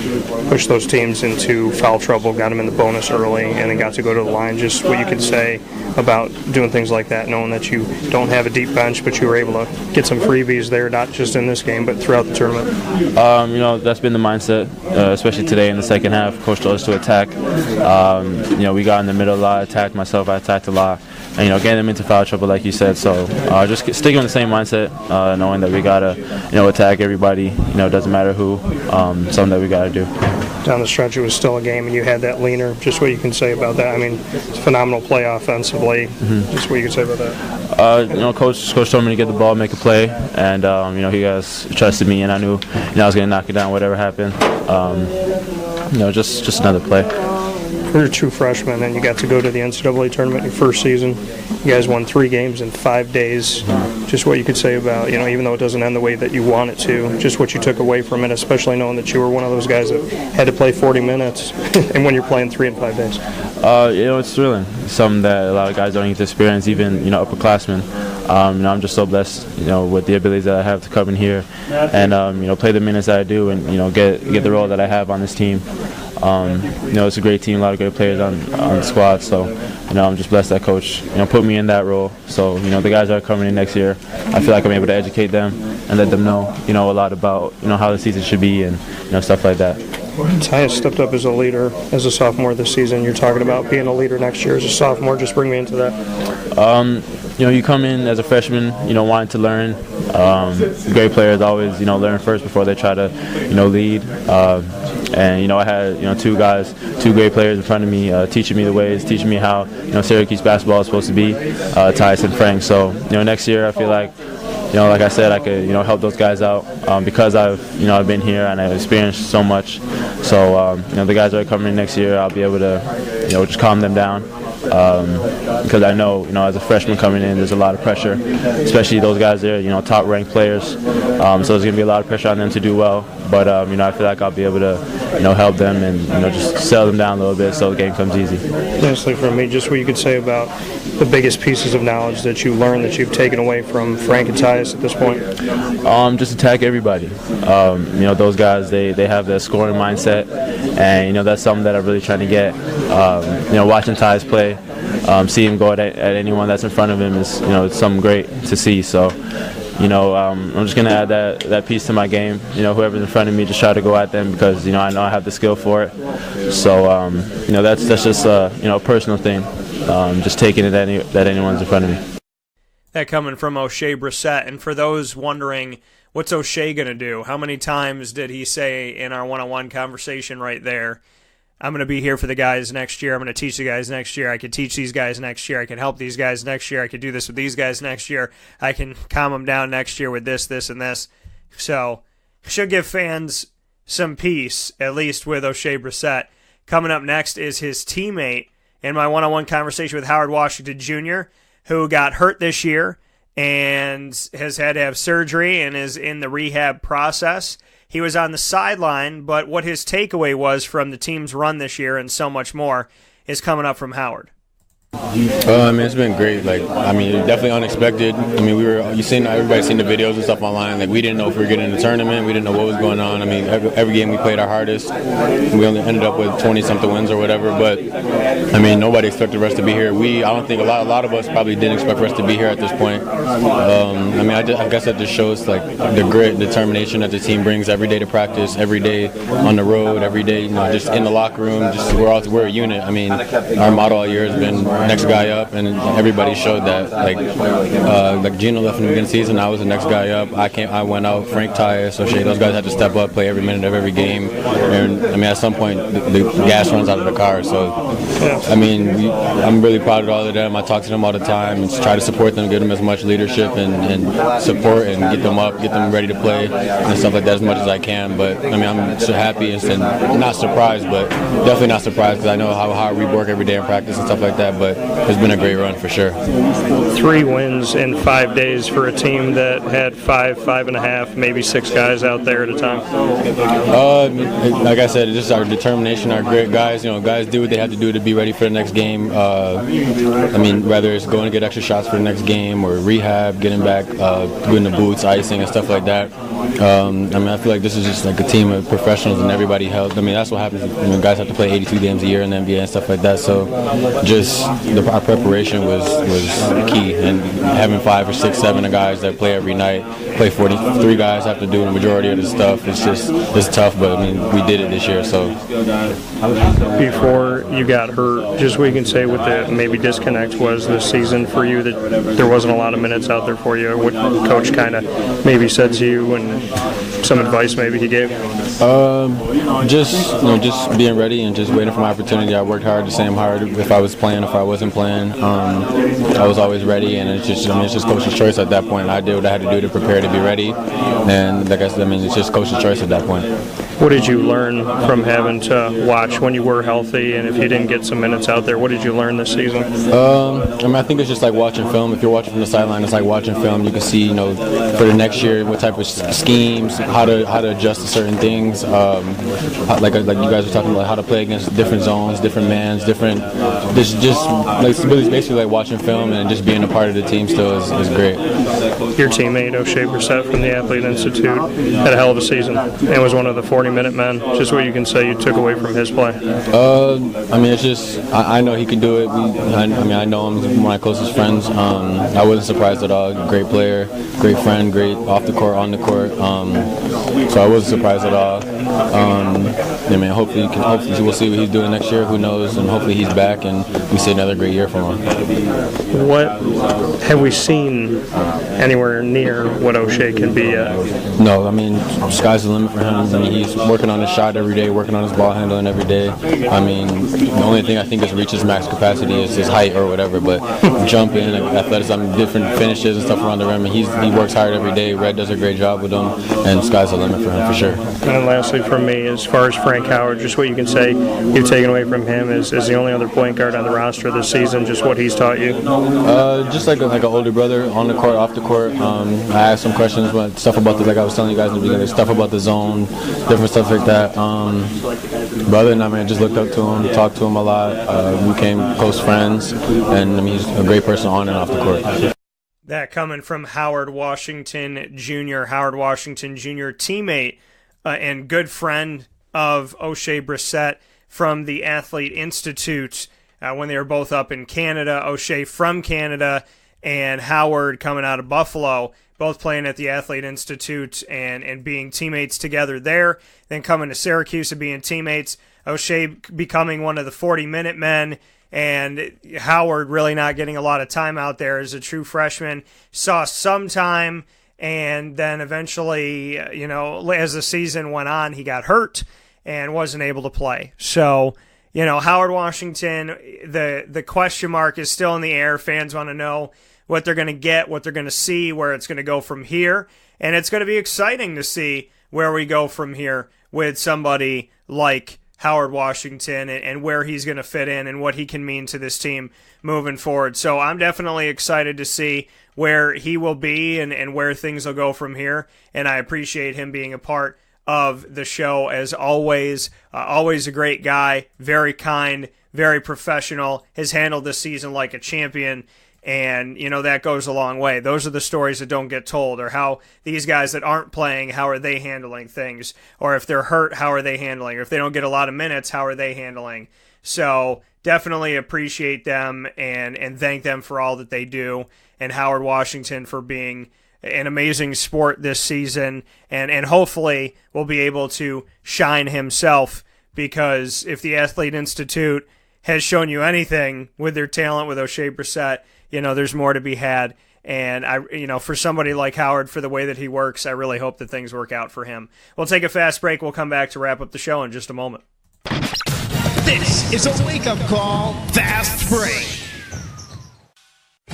pushed those teams into foul trouble, got them in the bonus early, and then got to go to the line. Just what you could say about doing things like that, knowing that you don't have a deep bench, but you were able to get some freebies there, not just in this game, but throughout the tournament. That's been the mindset, especially today in the second half. Coach told us to attack. We got in the middle a lot, attacked myself, I attacked a lot. And, getting them into foul trouble, like you said. So just sticking with the same mindset, knowing that we got to, attack everybody. It doesn't matter who, something that we got to do. Down the stretch, it was still a game, and you had that leaner. Just what you can say about that. I mean, it's a phenomenal play offensively. Mm-hmm. Just what you can say about that. Coach told me to get the ball, make a play, and, he guys trusted me, and I knew, I was going to knock it down, whatever happened. Just another play. you're a true freshman, and you got to go to the NCAA tournament your first season. You guys won 3 games in 5 days. Just what you could say about, even though it doesn't end the way that you want it to, just what you took away from it, especially knowing that you were one of those guys that had to play 40 minutes, and when you're playing 3 in 5 days. It's thrilling. It's something that a lot of guys don't get to experience, even upperclassmen. I'm just so blessed, with the abilities that I have to come in here and play the minutes that I do, and get the role that I have on this team. It's a great team, a lot of great players on the squad. So, I'm just blessed that coach, put me in that role. So, the guys that are coming in next year, I feel like I'm able to educate them and let them know, a lot about, how the season should be and, stuff like that. Tyus stepped up as a leader as a sophomore this season. You're talking about being a leader next year as a sophomore. Just bring me into that. You come in as a freshman, wanting to learn. Great players always, learn first before they try to, lead. And I had 2 great players in front of me, teaching me the ways, teaching me how Syracuse basketball is supposed to be, Tyus and Frank. So next year I feel like like I said, I could help those guys out because I've been here and I've experienced so much. So the guys that are coming in next year, I'll be able to just calm them down. Because I know, as a freshman coming in, there's a lot of pressure, especially those guys there, top-ranked players. So there's going to be a lot of pressure on them to do well. But, I feel like I'll be able to, help them and, just settle them down a little bit so the game comes easy. Lastly for me, just what you could say about the biggest pieces of knowledge that you learned that you've taken away from Frank and Tyus at this point? Just attack everybody. Those guys, they have the scoring mindset, and, that's something that I'm really trying to get. Watching Tyus play, see him go at anyone that's in front of him is, it's something great to see. So, I'm just going to add that piece to my game. Whoever's in front of me, just try to go at them because, I know I have the skill for it. So, that's just a personal thing, just taking it that anyone's in front of me. That coming from Oshae Brissett. And for those wondering, what's Oshae going to do? How many times did he say in our one-on-one conversation right there, I'm going to be here for the guys next year. I'm going to teach the guys next year. I could teach these guys next year. I can help these guys next year. I could do this with these guys next year. I can calm them down next year with this, this, and this. So, should give fans some peace, at least with Oshae Brissett. Coming up next is his teammate in my one-on-one conversation with Howard Washington Jr., who got hurt this year and has had to have surgery and is in the rehab process. He was on the sideline, but what his takeaway was from the team's run this year and so much more is coming up from Howard. It's been great. Definitely unexpected. Everybody's seen the videos and stuff online. We didn't know if we were getting in the tournament. We didn't know what was going on. Every game we played our hardest. We only ended up with 20-something wins or whatever. But nobody expected us to be here. I don't think a lot of us probably didn't expect for us to be here at this point. I guess that just shows the grit, determination that the team brings every day to practice, every day on the road, every day just in the locker room. We're a unit. Our motto all year has been next guy up, and everybody showed that. Gino left in the beginning of the season, I was the next guy up. I went out. Frank, Tyus, Oshae, those guys had to step up, play every minute of every game. And at some point, the gas runs out of the car. So, I'm really proud of all of them. I talk to them all the time and try to support them, give them as much leadership and support, and get them up, get them ready to play and stuff like that as much as I can. But I'm so happy and not surprised, but definitely not surprised because I know how hard we work every day in practice and stuff like that. But it's been a great run for sure. 3 wins in 5 days for a team that had 5.5, maybe 6 guys out there at a time. Like I said, it's just our determination, our grit. Guys do what they have to do to be ready for the next game. Whether it's going to get extra shots for the next game or rehab, getting back, doing the boots, icing, and stuff like that. I feel like this is just a team of professionals and everybody helps. That's what happens. Guys have to play 82 games a year in the NBA and stuff like that. So just our preparation was key, and having 5 or 6, 7 guys that play every night, play 43 guys have to do the majority of the stuff. It's tough, but we did it this year. So before you got hurt, just what you can say with the maybe disconnect was this season for you, that there wasn't a lot of minutes out there for you. What coach kind of maybe said to you, and some advice maybe he gave? Just being ready and just waiting for my opportunity. I worked hard the same hard if I was playing, if I wasn't playing. I was always ready, and it's just coach's choice at that point. I did what I had to do to prepare to be ready. And like I said, I mean, it's just coach's choice at that point. What did you learn from having to watch when you were healthy, and if you didn't get some minutes out there, what did you learn this season? I mean, I think it's just like watching film. If you're watching from the sideline, it's like watching film. You can see, you know, for the next year, what type of schemes, how to adjust to certain things. Like you guys were talking about, how to play against different zones, different mans, different. Just like it's basically like watching film, and just being a part of the team still is great. Your teammate Oshae Brissett from the Athlete Institute had a hell of a season and was one of the 40-minute men. Just what you can say you took away from his play. I mean, it's just I know he can do it. I know him. He's one of my closest friends. I wasn't surprised at all. Great player, great friend, great off the court, on the court. So I wasn't surprised at all. I mean, hopefully we'll see what he's doing next year. Who knows? And hopefully he's back and we see another great year from him. What have we seen anywhere near what Oshae can be yet? No, I mean, sky's the limit for him. I mean, he's working on his shot every day, working on his ball handling every day. I mean, the only thing I think has reached his max capacity is his height or whatever, but jumping, athleticism, different finishes and stuff around the rim, and he works hard every day. Red does a great job with him, and sky's the limit for him for sure. And lastly for me, as far as Frank Howard, just what you can say you've taken away from him is the only other point guard on the roster this season, just what he's taught you? Just like an older brother, on the court, off the court. I asked some questions, about stuff about like I was telling you guys in the beginning, stuff about the zone, different stuff like that. But other than that, man, I just looked up to him, talked to him a lot. We became close friends, and I mean, he's a great person on and off the court. That coming from Howard Washington Jr., teammate and good friend of Oshae Brissett from the Athlete Institute when they were both up in Canada. Oshae from Canada and Howard coming out of Buffalo, both playing at the Athlete Institute and being teammates together there, then coming to Syracuse and being teammates. Oshae becoming one of the 40-minute men, and Howard really not getting a lot of time out there as a true freshman. Saw some time, and then eventually, as the season went on, he got hurt and wasn't able to play. So, Howard Washington, the question mark is still in the air. Fans want to know what they're going to get, what they're going to see, where it's going to go from here. And it's going to be exciting to see where we go from here with somebody like Howard Washington and where he's going to fit in and what he can mean to this team moving forward. So I'm definitely excited to see where he will be and where things will go from here. And I appreciate him being a part of the show as always. Always a great guy, very kind, very professional, has handled this season like a champion. And, that goes a long way. Those are the stories that don't get told, or how these guys that aren't playing, how are they handling things? Or if they're hurt, how are they handling? Or if they don't get a lot of minutes, how are they handling? So definitely appreciate them and thank them for all that they do. And Howard Washington for being an amazing sport this season. And hopefully will be able to shine himself, because if the Athlete Institute has shown you anything with their talent with Oshae Brissett, there's more to be had. And for somebody like Howard, for the way that he works, I really hope that things work out for him. We'll take a fast break. We'll come back to wrap up the show in just a moment. This is a wake-up call. Fast break.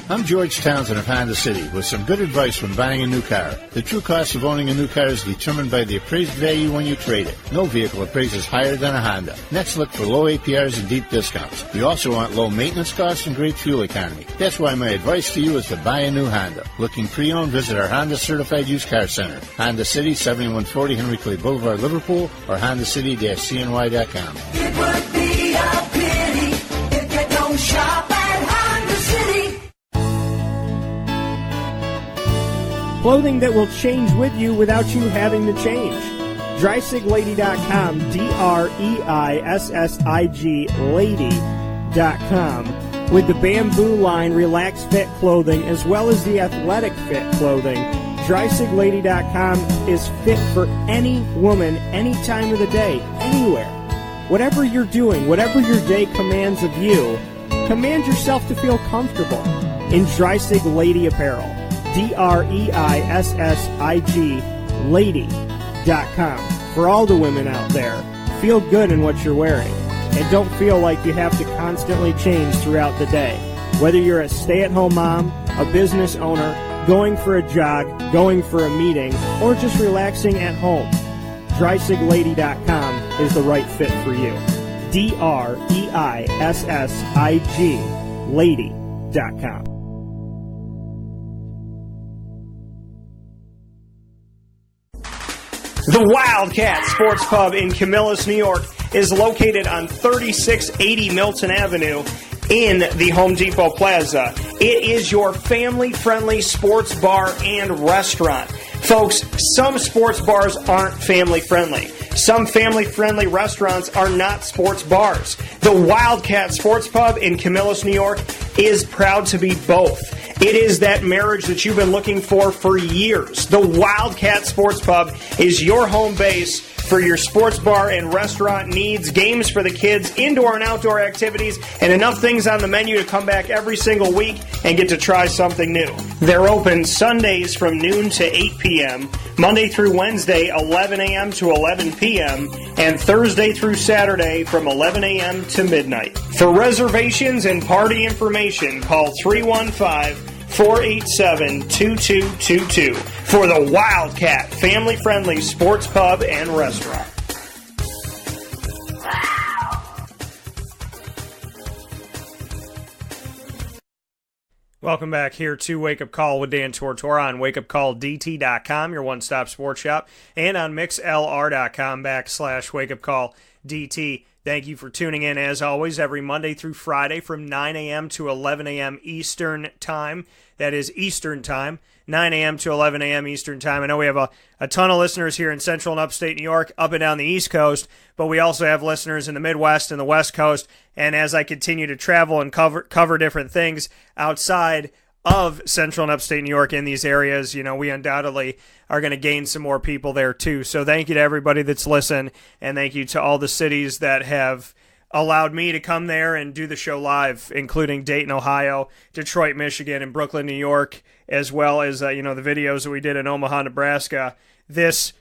I'm George Townsend of Honda City with some good advice when buying a new car. The true cost of owning a new car is determined by the appraised value when you trade it. No vehicle appraises higher than a Honda. Next, look for low APRs and deep discounts. You also want low maintenance costs and great fuel economy. That's why my advice to you is to buy a new Honda. Looking pre-owned, visit our Honda Certified Used Car Center. Honda City, 7140 Henry Clay Boulevard, Liverpool, or HondaCity-CNY.com. It would be a pity if you don't shop at Honda City. Clothing that will change with you without you having to change. DreissigLady.com, DREISSIG Lady.com. With the Bamboo line Relax Fit clothing as well as the Athletic Fit clothing, DreisigLady.com is fit for any woman, any time of the day, anywhere. Whatever you're doing, whatever your day commands of you, command yourself to feel comfortable in Dreisig Lady apparel. DREISSIG Lady.com. For all the women out there, feel good in what you're wearing, and don't feel like you have to constantly change throughout the day. Whether you're a stay-at-home mom, a business owner, going for a jog, going for a meeting, or just relaxing at home, DreisigLady.com is the right fit for you. DREISSIG lady.com. The Wildcat Sports Pub in Camillus, New York is located on 3680 Milton Avenue in the Home Depot Plaza. It is your family-friendly sports bar and restaurant. Folks, some sports bars aren't family-friendly. Some family-friendly restaurants are not sports bars. The Wildcat Sports Pub in Camillus, New York is proud to be both. It is that marriage that you've been looking for years. The Wildcat Sports Pub is your home base for your sports bar and restaurant needs, games for the kids, indoor and outdoor activities, and enough things on the menu to come back every single week and get to try something new. They're open Sundays from noon to 8 p.m., Monday through Wednesday, 11 a.m. to 11 p.m., and Thursday through Saturday from 11 a.m. to midnight. For reservations and party information, call 315-487-2222 for the Wildcat family-friendly sports pub and restaurant. Welcome back here to Wake Up Call with Dan Tortora on wakeupcalldt.com, your one-stop sports shop, and on mixlr.com/wakeupcalldt. Thank you for tuning in, as always, every Monday through Friday from 9 a.m. to 11 a.m. Eastern Time. That is Eastern Time, 9 a.m. to 11 a.m. Eastern Time. I know we have a ton of listeners here in Central and Upstate New York, up and down the East Coast, but we also have listeners in the Midwest and the West Coast. And as I continue to travel and cover different things outside of Central and Upstate New York in these areas, you know, we undoubtedly are going to gain some more people there too. So thank you to everybody that's listened, and thank you to all the cities that have allowed me to come there and do the show live, including Dayton, Ohio, Detroit, Michigan, and Brooklyn, New York, as well as the videos that we did in Omaha, Nebraska, this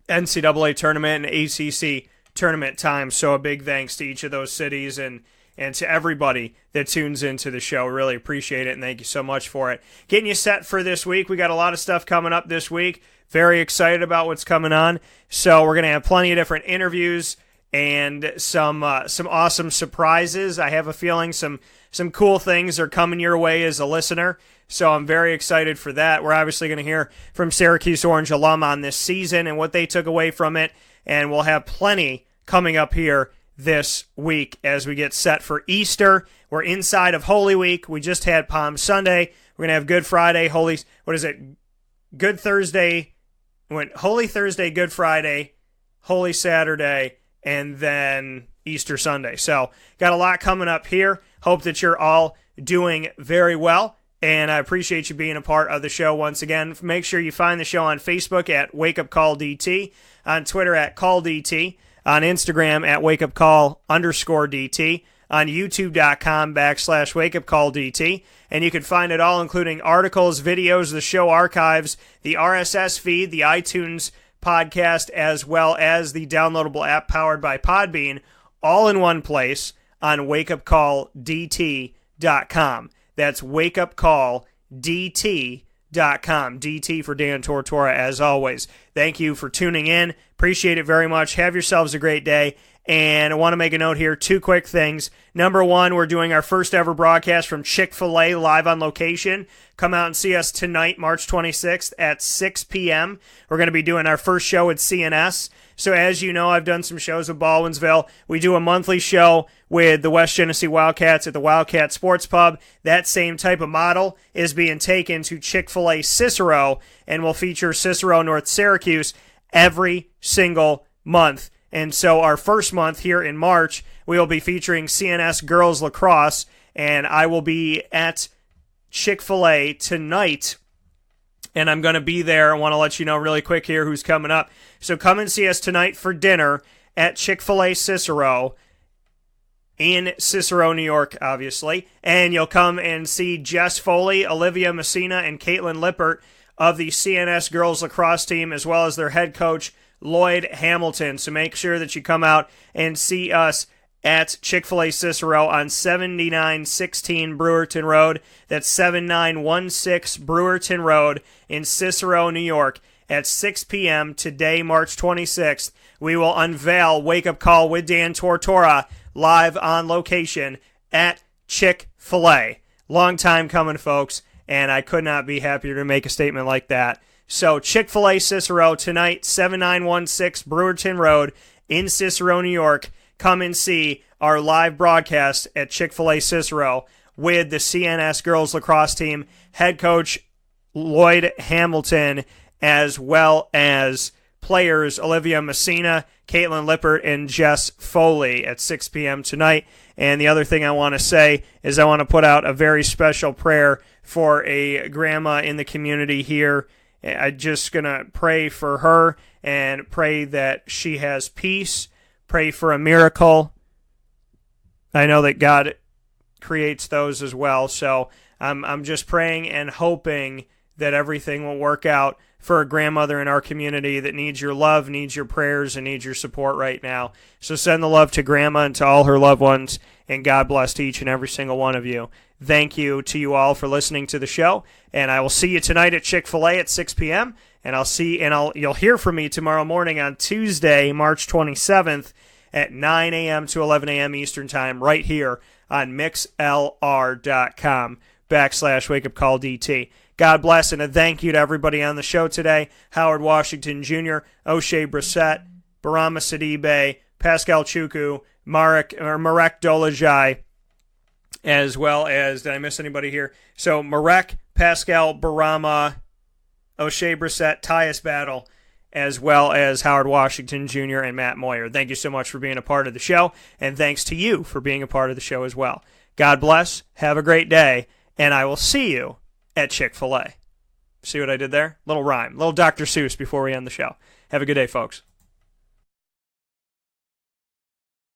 NCAA tournament and ACC tournament time. So a big thanks to each of those cities and to everybody that tunes into the show. Really appreciate it, and thank you so much for it. Getting you set for this week. We got a lot of stuff coming up this week. Very excited about what's coming on. So we're going to have plenty of different interviews and some awesome surprises. I have a feeling some cool things are coming your way as a listener, so I'm very excited for that. We're obviously going to hear from Syracuse Orange alum on this season and what they took away from it, and we'll have plenty coming up here this week as we get set for Easter. We're inside of Holy Week. We just had Palm Sunday. We're going to have Good Friday, Good Thursday, Holy Thursday, Good Friday, Holy Saturday, and then Easter Sunday. So got a lot coming up here. Hope that you're all doing very well, and I appreciate you being a part of the show once again. Make sure you find the show on Facebook at Wake Up Call DT, on Twitter at Call DT, on Instagram at wakeupcall_DT, on youtube.com/wakeupcalldt, and you can find it all, including articles, videos, the show archives, the RSS feed, the iTunes podcast, as well as the downloadable app powered by Podbean, all in one place on wakeupcalldt.com. That's wakeupcalldt.com. DT for Dan Tortora, as always. Thank you for tuning in. Appreciate it very much. Have yourselves a great day. And I want to make a note here, two quick things. Number one, we're doing our first ever broadcast from Chick-fil-A live on location. Come out and see us tonight, March 26th at 6 p.m. We're going to be doing our first show at CNS. So as you know, I've done some shows with Baldwinsville. We do a monthly show with the West Genesee Wildcats at the Wildcat Sports Pub. That same type of model is being taken to Chick-fil-A Cicero, and will feature Cicero North Syracuse every single month. And so our first month here in March, we will be featuring CNS Girls Lacrosse, and I will be at Chick-fil-A tonight, and I'm going to be there. I want to let you know really quick here who's coming up. So come and see us tonight for dinner at Chick-fil-A Cicero in Cicero, New York, obviously. And you'll come and see Jess Foley, Olivia Messina, and Caitlin Lippert of the CNS Girls Lacrosse team, as well as their head coach, Lloyd Hamilton. So make sure that you come out and see us at Chick-fil-A Cicero on 7916 Brewerton Road. That's 7916 Brewerton Road in Cicero, New York. At 6 p.m. today, March 26th, we will unveil Wake Up Call with Dan Tortora live on location at Chick-fil-A. Long time coming, folks, and I could not be happier to make a statement like that. So Chick-fil-A Cicero tonight, 7916 Brewerton Road in Cicero, New York. Come and see our live broadcast at Chick-fil-A Cicero with the CNS girls lacrosse team, head coach Lloyd Hamilton, as well as players Olivia Messina, Caitlin Lippert, and Jess Foley at 6 p.m. tonight. And the other thing I want to say is I want to put out a very special prayer for a grandma in the community here. I'm just going to pray for her and pray that she has peace, pray for a miracle. I know that God creates those as well, so I'm just praying and hoping that everything will work out for a grandmother in our community that needs your love, needs your prayers, and needs your support right now. So send the love to Grandma and to all her loved ones, and God bless to each and every single one of you. Thank you to you all for listening to the show, and I will see you tonight at Chick-fil-A at 6 p.m., and you'll hear from me tomorrow morning on Tuesday, March 27th at 9 a.m. to 11 a.m. Eastern Time right here on mixlr.com/wakeupcalldt. God bless, and a thank you to everybody on the show today. Howard Washington Jr., Oshae Brissett, Bourama Sidibe, Paschal Chukwu, Marek Dolezaj, as well as, did I miss anybody here? So Marek, Paschal, Bourama, Oshae Brissett, Tyus Battle, as well as Howard Washington Jr. and Matt Moyer. Thank you so much for being a part of the show, and thanks to you for being a part of the show as well. God bless, have a great day, and I will see you at Chick-fil-A. See what I did there? Little rhyme, little Dr. Seuss before we end the show. Have a good day, folks.